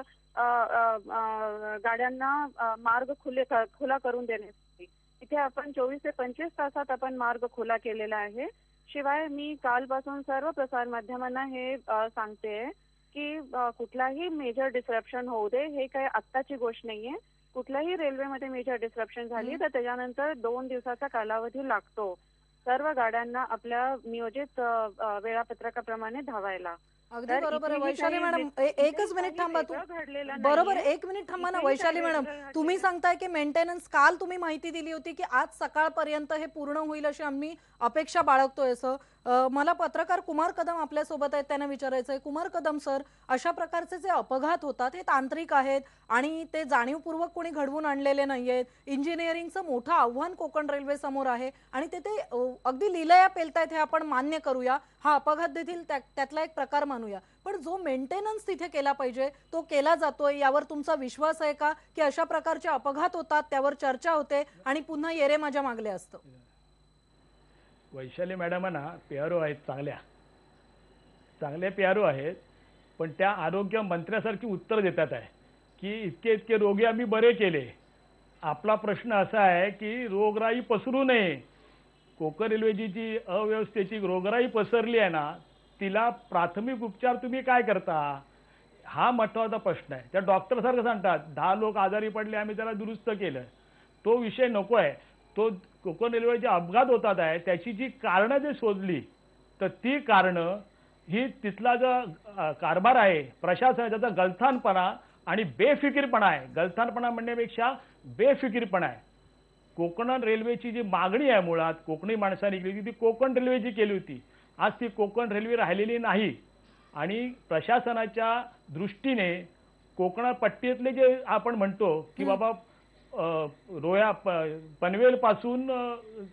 गाड्यांना मार्ग खुला करून देण्यासाठी. इथे आपण 24 ते 25 तासात आपण मार्ग खुला केलेला आहे. शिवाय मी कालपासून सर्व प्रसार माध्यमांना हे सांगते की कुठलाही मेजर डिस्रप्शन होऊ दे, हे काही आत्ताची गोष्ट नाहीये. कुठल्याही रेल्वेमध्ये मेजर डिस्रप्शन झाली तर त्याच्यानंतर 2 दिवसाचा कालावधी लागतो सर्व गाड्यांना आपल्या नियोजित वेळापत्रकाप्रमाणे धावायला. अगदी बरोबर आहे वैशाली मॅडम. एकच मिनिट थांबा. बरोबर, 1 मिनिट थांबा ना वैशाली मॅडम. तुम्ही सांगताय की मेंटेनन्स, काल तुम्ही माहिती दिली होती की आज सकाळपर्यंत हे पूर्ण होईल अशी आम्ही अपेक्षा बाळगतोय. असं मला पत्रकार कुमार कदम आपल्या सोबत आहेत, त्यांना विचारायचंय. कुमार कदम सर, अशा प्रकारचे जे अपघात होतात हे तांत्रिक आहेत आणि ते जाणीवपूर्वक कोणी घडवून आणलेले नाहीयेत. इंजिनिअरिंगचं मोठं आव्हान कोकण रेल्वे समोर आहे आणि ते अगदी लीलया पेलतायत, हे आपण मान्य करूया. हा अपघात देखील त्यातला एक प्रकार मानूया. पण जो मेंटेनन्स तिथे केला पाहिजे तो केला जातोय, यावर तुमचा विश्वास आहे का की अशा प्रकारचे अपघात होतात त्यावर चर्चा होते आणि पुन्हा येरे माझ्या मागले असतं? वैशाली मॅडमांना PRO आहेत, चांगले PRO आहेत, पण त्या आरोग्य मंत्र्यासारखी उत्तर देतात आहे की इतके रोगी आम्ही बरे केले. आपला प्रश्न असा आहे की रोगराई पसरू नये, कोकण रेल्वेची जी अव्यवस्थेची रोगराई पसरली आहे ना, तिला प्राथमिक उपचार तुम्ही काय करता, हा महत्वाचा प्रश्न आहे. त्या डॉक्टर सारखं सांगतात 10 लोक आजारी पडले आम्ही त्याला दुरुस्त केलं, तो विषय नको आहे. तो कोकण रेल्वेचे अपघात होतात आहे त्याची जी कारणं जे शोधली, तर ती कारणं ही तिथला जो कारभार आहे प्रशासनाचा गलथानपणा आणि बेफिकीरपणा आहे. गलथानपणा म्हणण्यापेक्षा बेफिकीरपणा आहे. कोकण रेल्वेची जी मागणी आहे मुळात कोकणी माणसांनी केली ती कोकण रेल्वेची केली होती. आज ती कोकण रेल्वे राहिलेली नाही आणि प्रशासनाच्या दृष्टीने कोकण पट्टीतले जे आपण म्हणतो की बाबा रोया पनवेल पासून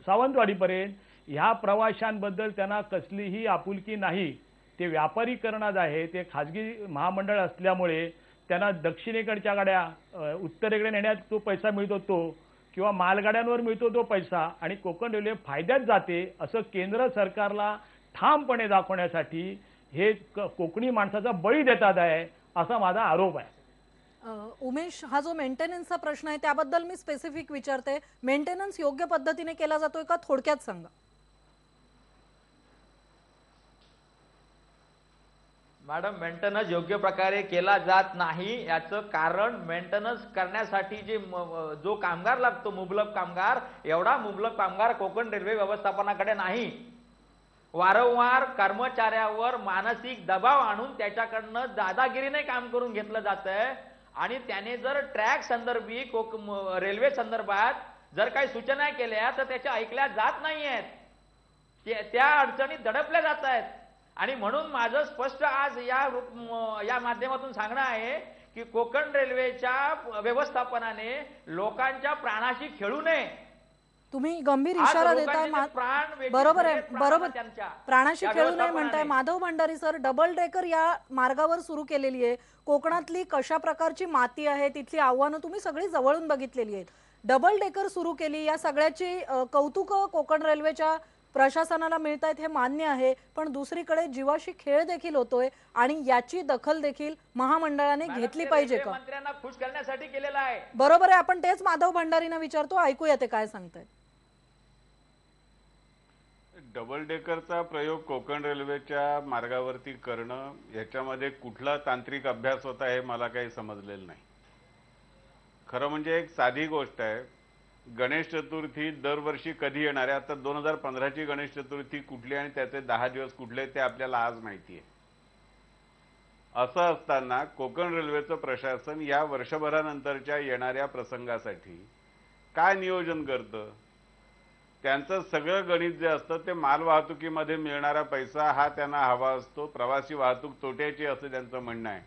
सावंतवाडीपर्यंत ह्या प्रवाशांबद्दल त्यांना कसलीही आपुलकी नाही. ते व्यापारीकरणात आहे, ते खाजगी महामंडळ असल्यामुळे त्यांना दक्षिणेकडच्या गाड्या उत्तरेकडे नेण्यात तो पैसा मिळतो तो, किंवा मालगाड्यांवर मिळतो तो पैसा, आणि कोकण रेल्वे फायद्यात जाते असं केंद्र सरकारला ठामपणे दाखवण्यासाठी हे कोकणी माणसाचा बळी देतात आहे असा माझा आरोप आहे. उमेश, हा जो मेंटेनन्सचा प्रश्न आहे त्याबद्दल मी स्पेसिफिक विचारते. मेंटेनन्स योग्य पद्धतीने केला जातोय का, थोडक्यात सांगा. मॅडम, मेंटेनन्स योग्य प्रकारे केला जात नाही. याचं कारण मेंटेनन्स करण्यासाठी जो कामगार लागतो, मुबलक कामगार, एवढा मुबलक कामगार कोकण रेल्वे व्यवस्थापनाकडे नाही. वारंवार कर्मचाऱ्यावर मानसिक दबाव आणून त्याच्याकडनं दादागिरीने काम करून घेतलं जातंय आणि त्याने जर ट्रॅक संदर्भी रेल्वे संदर्भात जर काही सूचना केल्या तर त्याच्या ऐकल्या जात नाहीयेत. त्या अडचणी दडपल्या जात आहेत. आणि म्हणून माझं स्पष्ट आज या माध्यमातून सांगणं आहे की कोकण रेल्वेच्या व्यवस्थापनाने लोकांच्या प्राणाशी खेळू नये. तुम्ही गंभीर इशारा देताय. बरोबर आहे, बरोबर. प्राणाशी खेळू नये म्हणताय. Madhav Bhandari sir, double decker या मार्गावर सुरू केलेली आहे. कोकणातली कशा प्रकारची माती आहे, तिथली आव्हानं तुम्ही सगळी जवळून बघितलेली आहेत. डबल डेकर सुरू केली, या सगळ्याची कौतुक कोकण रेल्वेच्या प्रशासनाला मिळत आहेत हे मान्य आहे, पण दुसरीकडे जीवाशी खेळ देखील होतोय आणि याची दखल देखील महामंडळाने घेतली पाहिजे का? मंत्र्यांना खुश करण्यासाठी केलेला आहे. बरोबर आहे. आपण तेच माधव भंडारींना विचारतो, ऐकूया ते काय सांगतायत. डबल डेकरचा प्रयोग कोकण रेल्वेच्या मार्गावरती करणं ह्याच्यामध्ये कुठला तांत्रिक अभ्यास होता हे मला काही समजलेलं नाही. खरं म्हणजे एक साधी गोष्ट आहे. गणेश चतुर्थी दरवर्षी कधी येणार आहे, आता 2015ची गणेश चतुर्थी कुठली आणि त्याचे 10 दिवस कुठले ते आपल्याला आज माहिती आहे. असं असताना कोकण रेल्वेचं प्रशासन या वर्षभरानंतरच्या येणाऱ्या प्रसंगासाठी काय नियोजन करतं? त्यांचं सगळं गणित जे असतं ते माल वाहतुकीमध्ये मिळणारा पैसा हा त्यांना हवा असतो. प्रवासी वाहतूक तोट्याची असं त्यांचं म्हणणं आहे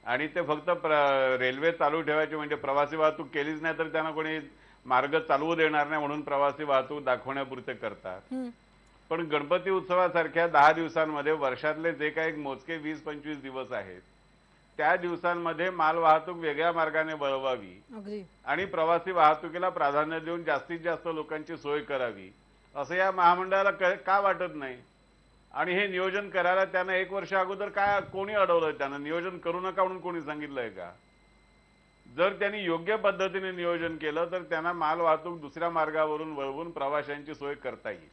आणि ते फक्त रेल्वे चालू ठेवायची, म्हणजे प्रवासी वाहतूक केलीच नाही तर त्यांना कोणी मार्ग चालवू देणार नाही म्हणून प्रवासी वाहतूक दाखवण्यापुरते करतात. पण गणपती उत्सवासारख्या 10 दिवसांमध्ये वर्षातले जे काही मोजके 20-25 दिवस आहेत त्या दिवसांमध्ये माल वाहतूक वेगळ्या मार्गाने वळवावी आणि प्रवासी वाहतुकीला प्राधान्य देऊन जास्तीत जास्त लोकांची सोय करावी असं या महामंडळाला का वाटत नाही? आणि हे नियोजन करायला त्यांना 1 वर्ष अगोदर काय कोणी अडवलं? त्यांना नियोजन करू नका म्हणून कोणी सांगितलंय का? जर त्यांनी योग्य पद्धतीने नियोजन केलं तर त्यांना माल वाहतूक दुसऱ्या मार्गावरून वळवून प्रवाशांची सोय करता येईल.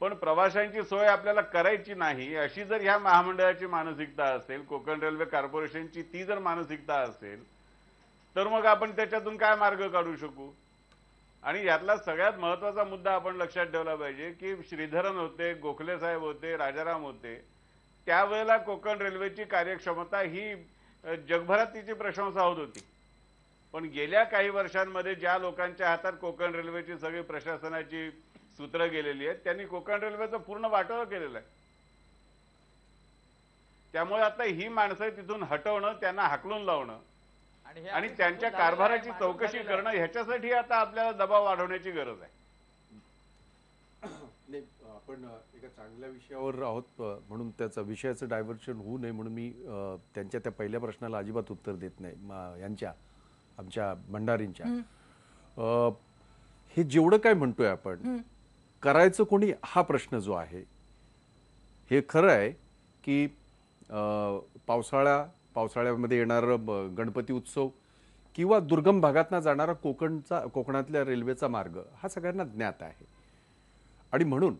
पण प्रवाशांची सोय आपल्याला करायची नाही अशी जर ह्या महामंडळाची मानसिकता असेल, कोकण रेल्वे कॉर्पोरेशनची ती जर मानसिकता असेल, तर मग आपण त्याच्यातून काय मार्ग काढू शकू? आणि यातला सगळ्यात महत्वाचा मुद्दा आपण लक्षात ठेवला पाहिजे की श्रीधरन होते, गोखले साहेब होते, राजाराम होते, त्यावेळेला कोकण रेल्वेची कार्यक्षमता ही जगभरात तिची प्रशंसा होत होती. पण गेल्या काही वर्षांमध्ये ज्या लोकांच्या हातात कोकण रेल्वेची सगळी प्रशासनाची सूत्र गेलेली आहेत त्यांनी कोकण रेल्वेचं पूर्ण वाटोळं केलेलं आहे. त्यामुळे आता ही माणसं तिथून हटवणं, त्यांना हाकलून लावणं आणि त्यांच्या कारभाराची चौकशी करणं ह्याच्यासाठी आता आपल्याला दबाव वाढवण्याची गरज आहे. आपण एका चांगल्या विषयावर आहोत म्हणून त्याचा विषयाचं डायव्हर्शन होऊ नये म्हणून मी त्यांच्या त्या पहिल्या प्रश्नाला अजिबात उत्तर देत नाही. आमच्या भंडारींच्या हे जेवढं काय म्हणतोय आपण करायचं कोणी हा प्रश्न जो आहे, हे खरं आहे की पावसाळ्यामध्ये येणारं गणपती उत्सव किंवा दुर्गम भागातनं जाणारा कोकणातल्या रेल्वेचा मार्ग हा सगळ्यांना ज्ञात आहे. आणि म्हणून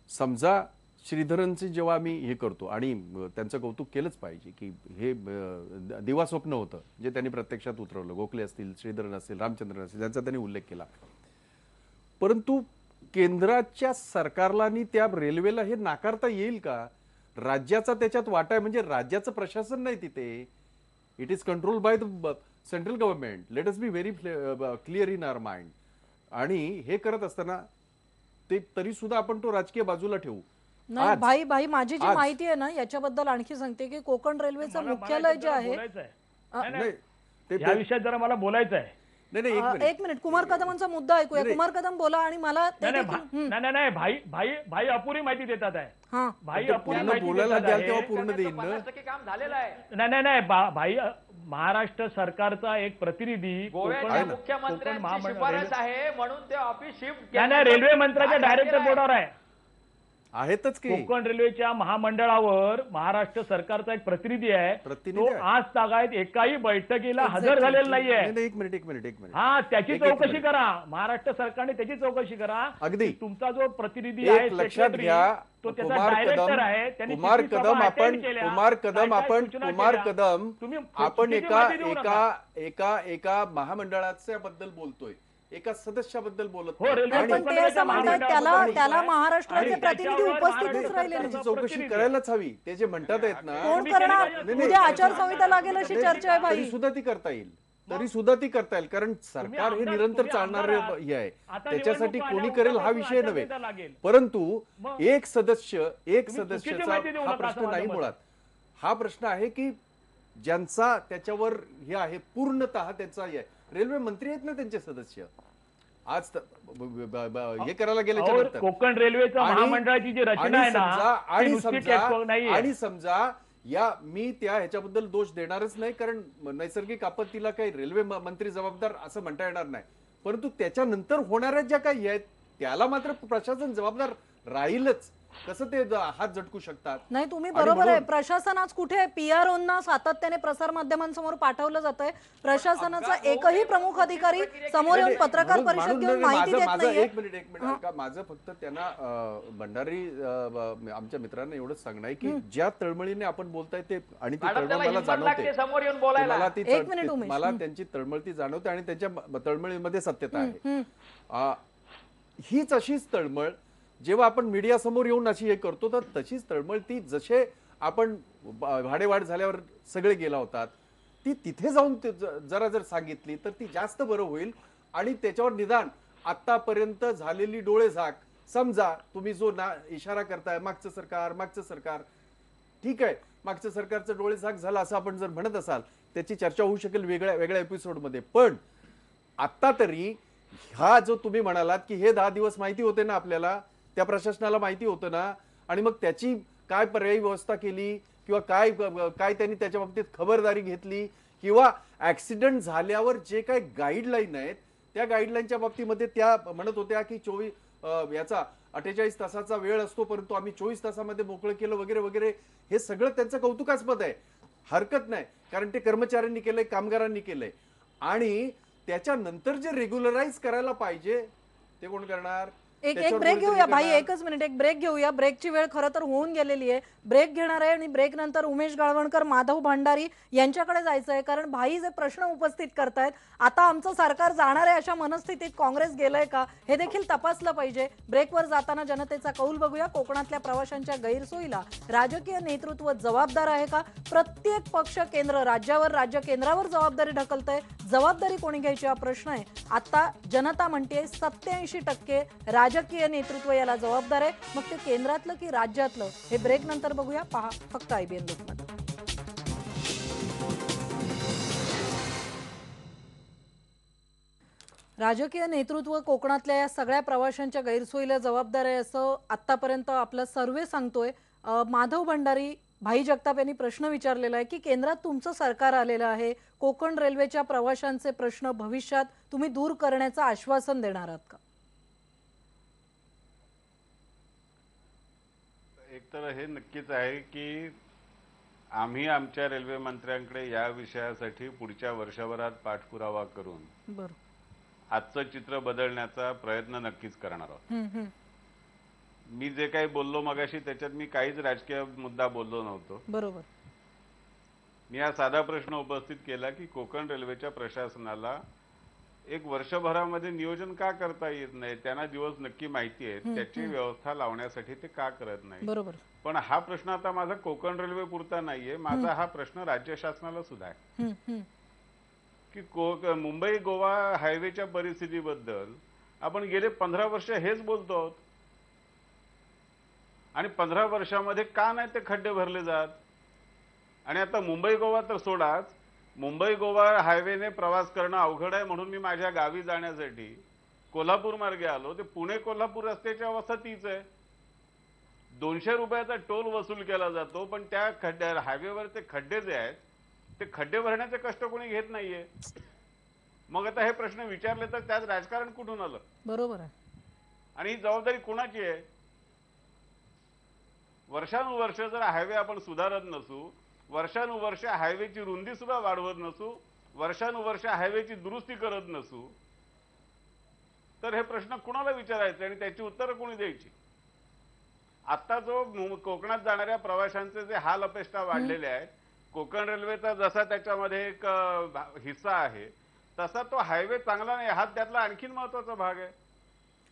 समजा श्रीधरनचे जेव्हा आम्ही हे करतो आणि त्यांचं कौतुक केलंच पाहिजे की हे दिवा स्वप्न होतं जे त्यांनी प्रत्यक्षात उतरवलं. गोखले असतील, श्रीधरन असतील, रामचंद्रन असतील, त्यांचा त्यांनी उल्लेख केला. परंतु केंद्राच्या सरकारला आणि त्या रेल्वेला हे नाकारता येईल का? राज्याचा त्याच्यात वाटा आहे, म्हणजे राज्याचं प्रशासन नाही तिथे. It is control by the central government. Let us be very clear in our mind. आणि हे करत असताना ते तरी सुद्धा आपण तो राजकीय बाजूला ठेवू. नाही भाई माझी जी माहिती आहे ना याच्याबद्दल आणखी सांगते की कोकण रेल्वेचं मुख्यालय जे आहे या विषयात जरा मला बोलायचं आहे. एक मिनिट कुमार कदमांचा मुद्दा ऐकूया. कुमार कदम बोला आणि मला नाही भाई अपुरी माहिती देतात आहे. भाई अपुरी माहिती बोलायला द्याल तेव्हा पूर्ण देईन ना. काम झालेलं आहे. नाही भाई महाराष्ट्र सरकारचा एक प्रतिनिधी गोव्याच्या मुख्यमंत्र्यांची शिफारस आहे म्हणून ते ऑफिस शिफ्ट नाही रेल्वे मंत्र्याच्या डायरेक्टर बोर्डावर आहे. आहेतच की कोकण रेल्वेच्या महामंडळावर महाराष्ट्र सरकारचा एक प्रतिनिधी आहे. तो आज तागायत एकाही बैठकीला हजर झालेला नाहीये. एक मिनिट हा त्याची चौकशी करा. महाराष्ट्र सरकारने त्याची चौकशी करा. अगदी तुमचा जो प्रतिनिधी आहे लक्षात घ्या. तो त्याचा डायरेक्टर आहे. कुमार कदम आपण एका महामंडळाच्या बद्दल बोलतोय, एका सदस्याबद्दल बोलत त्याला महाराष्ट्राचे प्रतिनिधी उपस्थितच राहिले नाही. चौकशी करायलाच हवी. ते जे म्हणतात आहेत ना कोण करणार? उद्या आचारसंहिता लागेल अशी चर्चा आहे भाई. तरी सुद्धा ती करता येईल कारण सरकार हे निरंतर चालणार हे आहे. त्याच्यासाठी कोणी करेल हा विषय नव्हे. परंतु एक सदस्याचा हा प्रश्न नाही. मुळात हा प्रश्न आहे की ज्यांचा त्याच्यावर हे आहे पूर्णतः त्यांचा हे आहे. रेल्वे मंत्री आहेत ना त्यांचे सदस्य आज हे करायला गेल्याच्या कोकण रेल्वेच्या महामंडळाची जी रचना आहे ना आणि समजा या मी त्या ह्याच्याबद्दल दोष देणारच नाही कारण नैसर्गिक आपत्तीला काही रेल्वे मंत्री जबाबदार असं म्हणता येणार नाही. परंतु त्याच्यानंतर होणाऱ्या ज्या काही आहेत त्याला मात्र प्रशासन जबाबदार राहीलच. कसं ते हात झटकू शकतात? नाही तुम्ही बरोबर आहे. प्रशासन आज कुठे पीआरओंना सातत्याने प्रसार माध्यमांसमोर पाठवलं जात आहे. प्रशासनाचा एकही प्रमुख अधिकारी समोर येऊन पत्रकार परिषद घेऊन माहिती देत नाही. एक मिनिट माझं फक्त त्यांना भंडारी आमच्या मित्रांना एवढंच सांगणं आहे की ज्या तळमळीने आपण बोलताय ते आणि ती तळमळ मला जाणवते. मला त्यांची तळमळ ती जाणवते आणि त्यांच्या तळमळीमध्ये सत्यता आहे. हीच अशीच तळमळ जेव्हा आपण मीडिया समोर येऊन अशी हे करतो तर तशीच तळमळ ती जसे आपण भाडेवाढ झाल्यावर सगळे गेला होतात ती तिथे जाऊन जरा जर सांगितली तर ती जास्त बरं होईल. आणि त्याच्यावर निदान आतापर्यंत झालेली डोळेझाक समजा तुम्ही जो इशारा करताय मागचं सरकार ठीक आहे. मागच्या सरकारचं डोळेझाक झालं असं आपण जर म्हणत असाल त्याची चर्चा होऊ शकेल वेगळ्या एपिसोडमध्ये. पण आता तरी हा जो तुम्ही म्हणालात की हे 10 दिवस माहिती होते ना आपल्याला, त्या प्रशासनाला माहिती होतं ना आणि मग त्याची काय पर्यायी व्यवस्था केली किंवा काय त्यांनी त्याच्या बाबतीत खबरदारी घेतली किंवा ऍक्सिडेंट झाल्यावर जे काही गाईडलाईन आहेत त्या गाईडलाईनच्या बाबतीमध्ये त्या म्हणत होत्या की 48 तासाचा वेळ असतो परंतु आम्ही 24 तासामध्ये मोकळं केलं वगैरे वगैरे. हे सगळं त्यांचं कौतुकास्पद आहे. हरकत नाही कारण ते कर्मचाऱ्यांनी केलंय, कामगारांनी केलंय. आणि त्याच्यानंतर जे रेग्युलराइज करायला पाहिजे ते कोण करणार? एक ब्रेक घेऊया भाई. एकच मिनिट एक ब्रेक घेऊया. ब्रेकची वेळ खरं तर होऊन गेलेली आहे. ब्रेक घेणार आहे आणि ब्रेक नंतर उमेश गाळवणकर, माधव भंडारी यांच्याकडे जायचं आहे कारण भाई जे प्रश्न उपस्थित करतायत आता आमचं सरकार जाणार आहे अशा मनस्थितीत काँग्रेस गेलंय का हे देखील तपासलं पाहिजे. ब्रेकवर जाताना जनतेचा कौल बघूया. कोकणातल्या प्रवाशांच्या गैरसोयीला राजकीय नेतृत्व जबाबदार आहे का? प्रत्येक पक्ष केंद्र राज्यावर, राज्य केंद्रावर जबाबदारी ढकलतंय. जबाबदारी कोणी घ्यायची हा प्रश्न आहे. आता जनता म्हणते 87% राजकीय नेतृत्व याला जबाबदार आहे. मग ते केंद्रातलं की राज्यातलं हे ब्रेक नंतर बघूया. पहा फक्त IBN लोकमत. राजकीय नेतृत्व कोकणातल्या या सगळ्या प्रवाशांच्या गैरसोयीला जबाबदार आहे असं आतापर्यंत आपला सर्व्हे सांगतोय. माधव भंडारी, भाई जगताप यांनी प्रश्न विचारलेला आहे की केंद्रात तुमचं सरकार आलेलं आहे. कोकण रेल्वेच्या प्रवाशांचे प्रश्न भविष्यात तुम्ही दूर करण्याचं आश्वासन देणार आहात का? एकतर हे नक्कीच आहे की आम्ही आमच्या रेल्वे मंत्र्यांकडे या विषयासाठी पुढच्या वर्षभरात पाठपुरावा करून आजचं चित्र बदलण्याचा प्रयत्न नक्कीच करणार आहोत. मी जे काही बोललो मगाशी त्याच्यात मी काहीच राजकीय मुद्दा बोललो नव्हतो. बरोबर. मी हा साधा प्रश्न उपस्थित केला की कोकण रेल्वेच्या प्रशासनाला एक वर्षभरामध्ये नियोजन का करता येत नाही, त्यांना दिवस नक्की माहिती आहेत, त्याची व्यवस्था लावण्यासाठी ते का करत नाही. बरोबर. पण हा प्रश्न आता माझा कोकण रेल्वे पुरता नाहीये, माझा हा प्रश्न राज्य शासनाला सुद्धा आहे की मुंबई गोवा हायवेच्या परिस्थितीबद्दल आपण गेले 15 वर्ष हेच बोलतो आहोत आणि 15 वर्षामध्ये का नाही ते खड्डे भरले जात. आणि आता मुंबई गोवा तर सोडाच, मुंबई गोवा हायवेने प्रवास करणं अवघड आहे म्हणून मी माझ्या गावी जाण्यासाठी कोल्हापूर मार्गे आलो, ते पुणे कोल्हापूर रस्त्याची अवस्था तीच आहे. 200 रुपयाचा टोल वसूल केला जातो, पण त्या हायवेवर ते खड्डे जे आहेत ते खड्डे भरण्याचे कष्ट कोणी घेत नाहीये. मग आता हे प्रश्न विचारले तर त्यात राजकारण कुठून आलं. बरोबर आहे. आणि ही जबाबदारी कुणाची आहे. वर्षानुवर्ष जर हायवे आपण सुधारत नसू, वर्षानुवर्ष हायवेची रुंदी सुद्धा वाढवत नसू, वर्षानुवर्ष हायवेची दुरुस्ती करत नसू, तर हे प्रश्न कुणाला विचारायचे आणि त्याची उत्तरं कोणी द्यायची. आता जो कोकणात जाणाऱ्या प्रवाशांचे जे हाल अपेष्टा वाढलेले आहेत, कोकण रेल्वेचा जसा त्याच्यामध्ये एक हिस्सा आहे तसा तो हायवे चांगला नाही, हा त्यातला आणखीन महत्वाचा भाग आहे.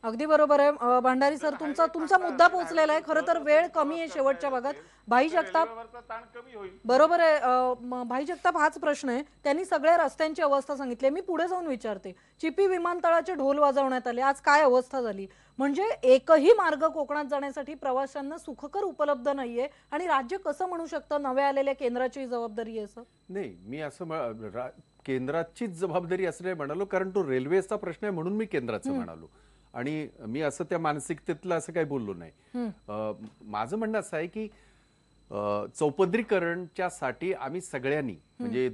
अगदी बरोबर आहे. भंडारी सर, तुमचा मुद्दा पोहोचलेला आहे. खरं तर वेळ कमी आहे शेवटच्या भागात. भाई जगताप, ताण कमी होईल. बरोबर आहे. भाई जगताप, हाच प्रश्न आहे. त्यांनी सगळ्या रस्त्यांची अवस्था सांगितली. मी पुढे जाऊन विचारते, चिपी विमानतळाचे ढोल वाजवण्यात आले, आज काय अवस्था झाली. म्हणजे एकही मार्ग कोकणात जाण्यासाठी प्रवाशांना सुखकर उपलब्ध नाहीये आणि राज्य कसं म्हणू शकतं नव्या आलेल्या केंद्राची जबाबदारी आहे असं. नाही, मी असं केंद्राचीच जबाबदारी असं नाही म्हणालो, कारण तो रेल्वेचा प्रश्न आहे म्हणून मी केंद्राचं म्हणालो. आणि मी असं त्या मानसिकतेतलं असं काही बोललो नाही. माझं म्हणणं असं आहे की चौपदरीकरणच्या साठी आम्ही सगळ्यांनी, म्हणजे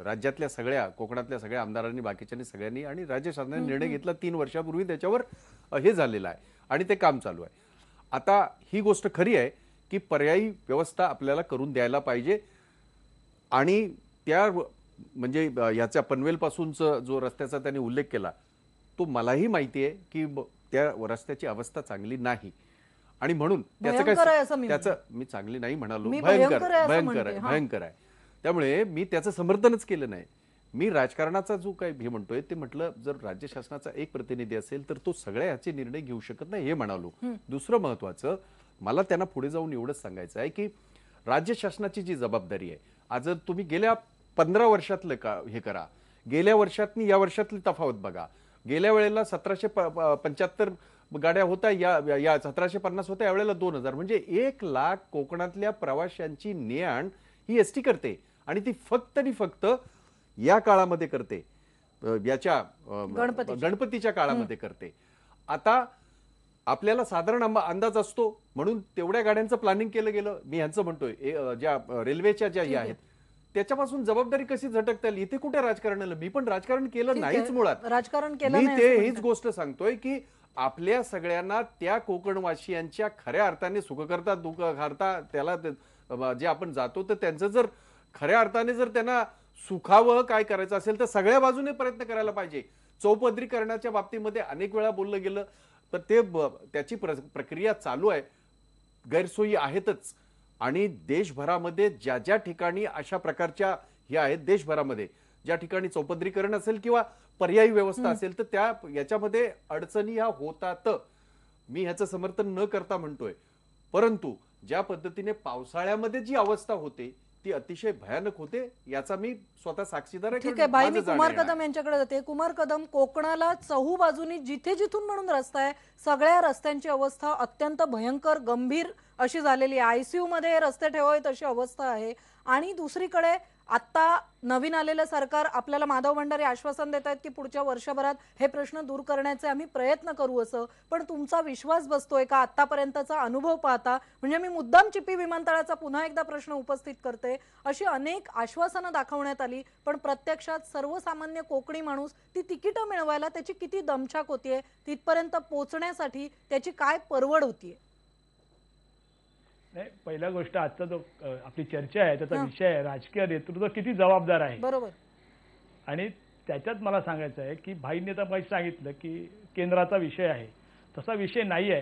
राज्यातल्या सगळ्या, कोकणातल्या सगळ्या आमदारांनी, बाकीच्यांनी सगळ्यांनी आणि राज्य शासनाने निर्णय घेतला 3 वर्षापूर्वी, त्याच्यावर हे झालेलं आहे आणि ते काम चालू आहे. आता ही गोष्ट खरी आहे की पर्यायी व्यवस्था आपल्याला करून द्यायला पाहिजे आणि त्या म्हणजे याच्या पनवेलपासूनचा जो रस्त्याचा त्यांनी उल्लेख केला तो मलाही माहिती आहे की त्या रस्त्याची अवस्था चांगली नाही आणि म्हणून त्याचं काय, त्याचं मी चांगली नाही म्हणालो, भयंकर आहे. त्यामुळे मी त्याचं समर्थनच केलं नाही. मी राजकारणाचा जो काही हे म्हणतोय ते म्हटलं, जर राज्य शासनाचा एक प्रतिनिधी असेल तर तो सगळ्या याचे निर्णय घेऊ शकत नाही हे म्हणालो. दुसरं महत्वाचं मला त्यांना पुढे जाऊन एवढंच सांगायचं आहे की राज्य शासनाची जी जबाबदारी आहे, आज जर तुम्ही गेल्या 15 वर्षातलं हे करा, गेल्या वर्षातनी या वर्षातली तफावत बघा. गेल्या वेळेला 1775 गाड्या होत्या, या 1750 होत्या, यावेळेला 2000. म्हणजे 1 लाख कोकणातल्या प्रवाशांची ने-आण ही एसटी करते आणि ती फक्त आणि फक्त या काळामध्ये करते, याच्या गणपतीच्या काळामध्ये करते. आता आपल्याला साधारण अंदाज असतो म्हणून तेवढ्या गाड्यांचं प्लॅनिंग केलं गेलं. मी ह्यांचं म्हणतोय, ज्या रेल्वेच्या ज्या आहेत त्याच्यापासून जबाबदारी कशी झटकता येईल. इथे कुठे राजकारण आलं. मी पण राजकारण केलं नाहीच मुळात, राजकारण केलं मी ते हीच गोष्ट सांगतोय की आपल्या सगळ्यांना त्या कोकणवासियांच्या खऱ्या अर्थाने सुख करता दुःख करता त्याला जे आपण जातो तर त्यांचं जर खऱ्या अर्थाने जर त्यांना सुखावं काय करायचं असेल तर सगळ्या बाजूने प्रयत्न करायला पाहिजे. चौपदरीकरणाच्या बाबतीमध्ये अनेक वेळा बोललं गेलं तर त्याची प्रक्रिया चालू आहे, गैरसोयी आहेतच. आणि देशभरामध्ये ज्या ज्या ठिकाणी अशा प्रकारच्या हे आहेत, देशभरामध्ये ज्या ठिकाणी चौपदरीकरण असेल किंवा पर्यायी व्यवस्था असेल तर याच्यामध्ये अडचणी ह्या होतात. मी ह्याचं समर्थन न करता म्हणतोय, परंतु ज्या पद्धतीने पावसाळ्यामध्ये जी अवस्था होते ती अतिशय भयानक होते, याचा मी स्वतः साक्षीदार आहे. ठीक आहे भाई, मी कुमार कदम यांच्याकडे जाते. कुमार कदम, कोकणाला चहू बाजूनी जिथे जिथून म्हणून रस्ता आहे, सगळ्या रस्त्यांची अवस्था अत्यंत भयंकर गंभीर अशी झालेली आहे. आयसीयू मध्ये रस्ते ठेवावेत अशी अवस्था आहे. आणि दुसरीकडे आता नवीन आलेलं सरकार आपल्याला, माधव भंडारी आश्वासन देत आहेत की पुढच्या वर्षभरात हे प्रश्न दूर करण्याचे आम्ही प्रयत्न करू असं. पण तुमचा विश्वास बसतोय का आतापर्यंतचा अनुभव पाहता? म्हणजे मी मुद्दाम चिपी विमानतळाचा पुन्हा एकदा प्रश्न उपस्थित करते. अशी अनेक आश्वासनं दाखवण्यात आली, पण प्रत्यक्षात सर्वसामान्य कोकणी माणूस ती तिकीटं मिळवायला त्याची किती दमछाक होतीये, तिथपर्यंत पोहोचण्यासाठी त्याची काय परवड होतीये? नाही, पहिला गोष्ट आजचा जो आपली चर्चा आहे त्याचा विषय आहे राजकीय नेतृत्व किती जबाबदार आहे. बरोबर. आणि त्याच्यात मला सांगायचं आहे की भाईंनी आता सांगितलं की केंद्राचा विषय आहे, तसा विषय नाही आहे.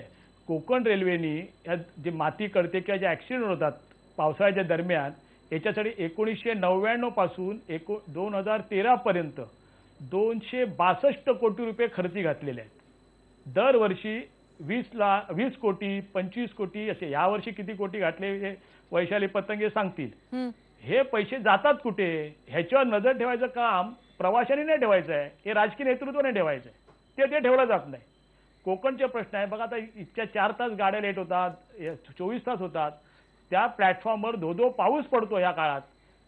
कोकण रेल्वेनी या जे माती कळते किंवा जे ॲक्सिडेंट होतात पावसाळ्याच्या दरम्यान याच्यासाठी 1999 पासून 2013 पर्यंत 262 कोटी रुपये खर्ची घातलेले आहेत। दरवर्षी 20 कोटी 25 कोटी असे, यावर्षी किती कोटी घातले हे वैशाली पतंगे सांगतील। हे पैसे जातात कुठे ह्याच्यावर नजर ठेवायचं काम प्रवाशांनी नाही ठेवायचं आहे, हे राजकीय नेतृत्वाने ठेवायचं आहे, ते ठेवलं जात नाही। कोकणचे प्रश्न आहे बघा, आता इतक्या 4 तास गाड्या लेट होतात, 24 तास होतात, त्या प्लॅटफॉर्मवर धो पाऊस पडतो या काळात,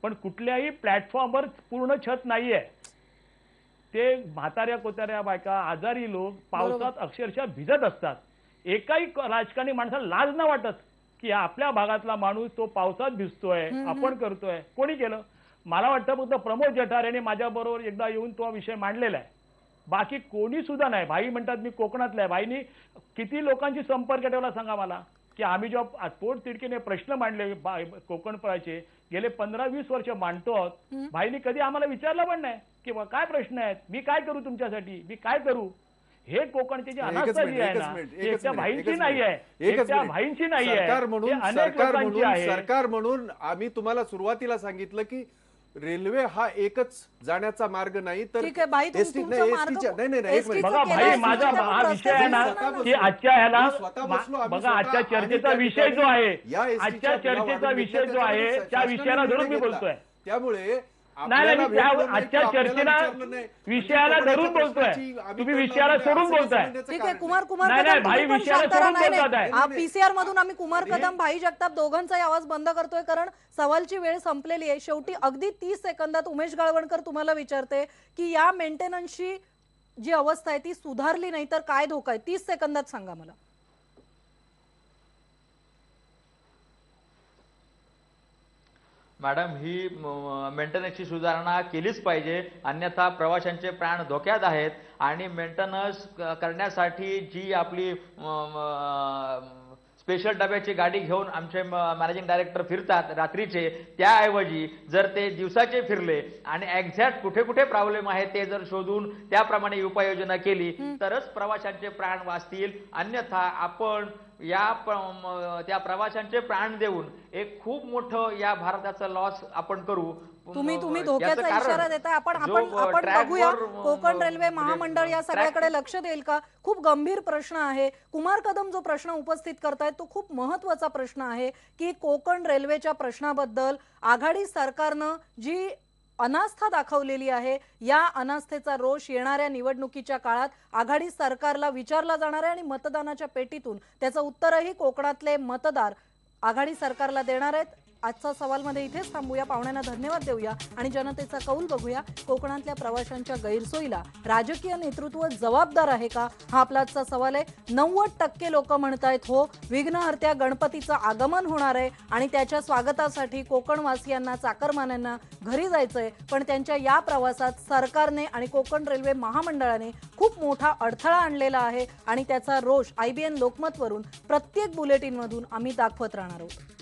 पण कुठल्याही प्लॅटफॉर्मवर पूर्ण छत नाहीये। ते म्हाताऱ्या कोताऱ्या बायका आजारी लोक पावसात अक्षरशः भिजत असतात। एकाही राजकारणी माणसाला लाज न वाटत की आपल्या भागातला माणूस तो पावसात भिजतोय, आपण करतोय, कोणी केलं? मला वाटतं फक्त प्रमोद जठार यांनी माझ्याबरोबर एकदा येऊन तो विषय मांडलेला आहे, बाकी कोणी सुद्धा नाही। भाई म्हणतात मी कोकणातला आहे, भाईनी किती लोकांशी संपर्क ठेवला सांगा मला, की आम्ही जेव्हा पोटतिडकीने प्रश्न मांडले कोकणपळाचे गेले 15-20 वर्ष मांडतो आहोत, भाईनी कधी आम्हाला विचारलं पण नाही की काय प्रश्न आहेत, मी काय करू तुमच्यासाठी, मी काय करू। हे कोकणची जी अनास्था जी आहे ना, एकट्या भाईंची नाही आहे, एकट्या भाईंची नाही आहे, सरकार म्हणून आम्ही तुम्हाला सुरुवातीला सांगितलं की रेल्वे हा एकच जाण्याचा मार्ग नाही तर ठीक आहे भाई, बघा भाई माझा हा विषय आहे ना की आजच्या ह्याला बघा आजच्या चर्चेचा विषय जो आहे, आजच्या चर्चेचा विषय जो आहे त्या विषयाला धरून मी बोलतोय। त्यामुळे नाही आजच्या चर्चेला विषयाला धरून बोलतोय, तुम्ही विषयाला सोडून बोलताय। ठीक आहे कुमार नाही भाई विषयाला सोडून बोलतात आहे। पीसीआर मधून आम्ही कुमार कदम, भाई जगताप दोघांचाही आवाज बंद करतोय कारण सवालची वेळ संपलेली आहे। शेवटी अगदी 30 सेकंदात उमेश गाळवणकर तुम्हाला विचारते की या मेंटेनन्सची जी अवस्था आहे ती सुधारली नाही तर काय धोका आहे, 30 सेकंदात सांगा मला। मॅडम ही मेंटेनन्सची सुधारणा केलीच पाहिजे, अन्यथा प्रवाशांचे प्राण धोक्यात आहेत। आणि मेंटेनन्स करण्यासाठी जी आपली स्पेशल डब्याची गाडी घेऊन आमचे मॅनेजिंग डायरेक्टर फिरतात रात्रीचे, त्याऐवजी जर ते दिवसाचे फिरले आणि एक्झॅक्ट कुठे कुठे प्रॉब्लेम आहे ते जर शोधून त्याप्रमाणे उपाययोजना केली तरच प्रवाशांचे प्राण वाचतील। अन्यथा आपण त्या प्रवाशांचे प्राण देऊन एक खूप मोठं या भारताचं लॉस आपण करू। तुम्ही धोक्याचा इशारा देताय, आपण बघूया कोकण रेल्वे महामंडळ या सगळ्याकडे लक्ष देईल का? खूप गंभीर प्रश्न आहे। कुमार कदम जो प्रश्न उपस्थित करतायत तो खूप महत्त्वाचा प्रश्न आहे की कोकण रेल्वेच्या प्रश्नाबद्दल आघाडी सरकारनं जी अनास्था दाखवलेली आहे, या अनास्थेचा रोष येणाऱ्या निवडणुकीच्या काळात आघाडी सरकारला विचारला जाणार आहे आणि मतदानाच्या पेटीतून त्याचं उत्तरही कोकणातले मतदार आघाडी सरकारला देणार आहेत। आजचा सवालमध्ये इथेच थांबूया, पाहुण्यांना धन्यवाद देऊया आणि जनतेचा कौल बघूया। कोकणातल्या प्रवाशांच्या गैरसोयीला राजकीय नेतृत्व जबाबदार आहे का, हा आपला आजचा सवाल आहे। 90% लोक म्हणतायत हो, विघ्नहर्त्या गणपतीचं आगमन होणार आहे आणि त्याच्या स्वागतासाठी कोकणवासियांना चाकरमान्यांना घरी जायचंय, पण त्यांच्या या प्रवासात सरकारने आणि कोकण रेल्वे महामंडळाने खूप मोठा अडथळा आणलेला आहे आणि त्याचा रोष IBN लोकमतवरून प्रत्येक बुलेटिनमधून आम्ही दाखवत राहणार आहोत।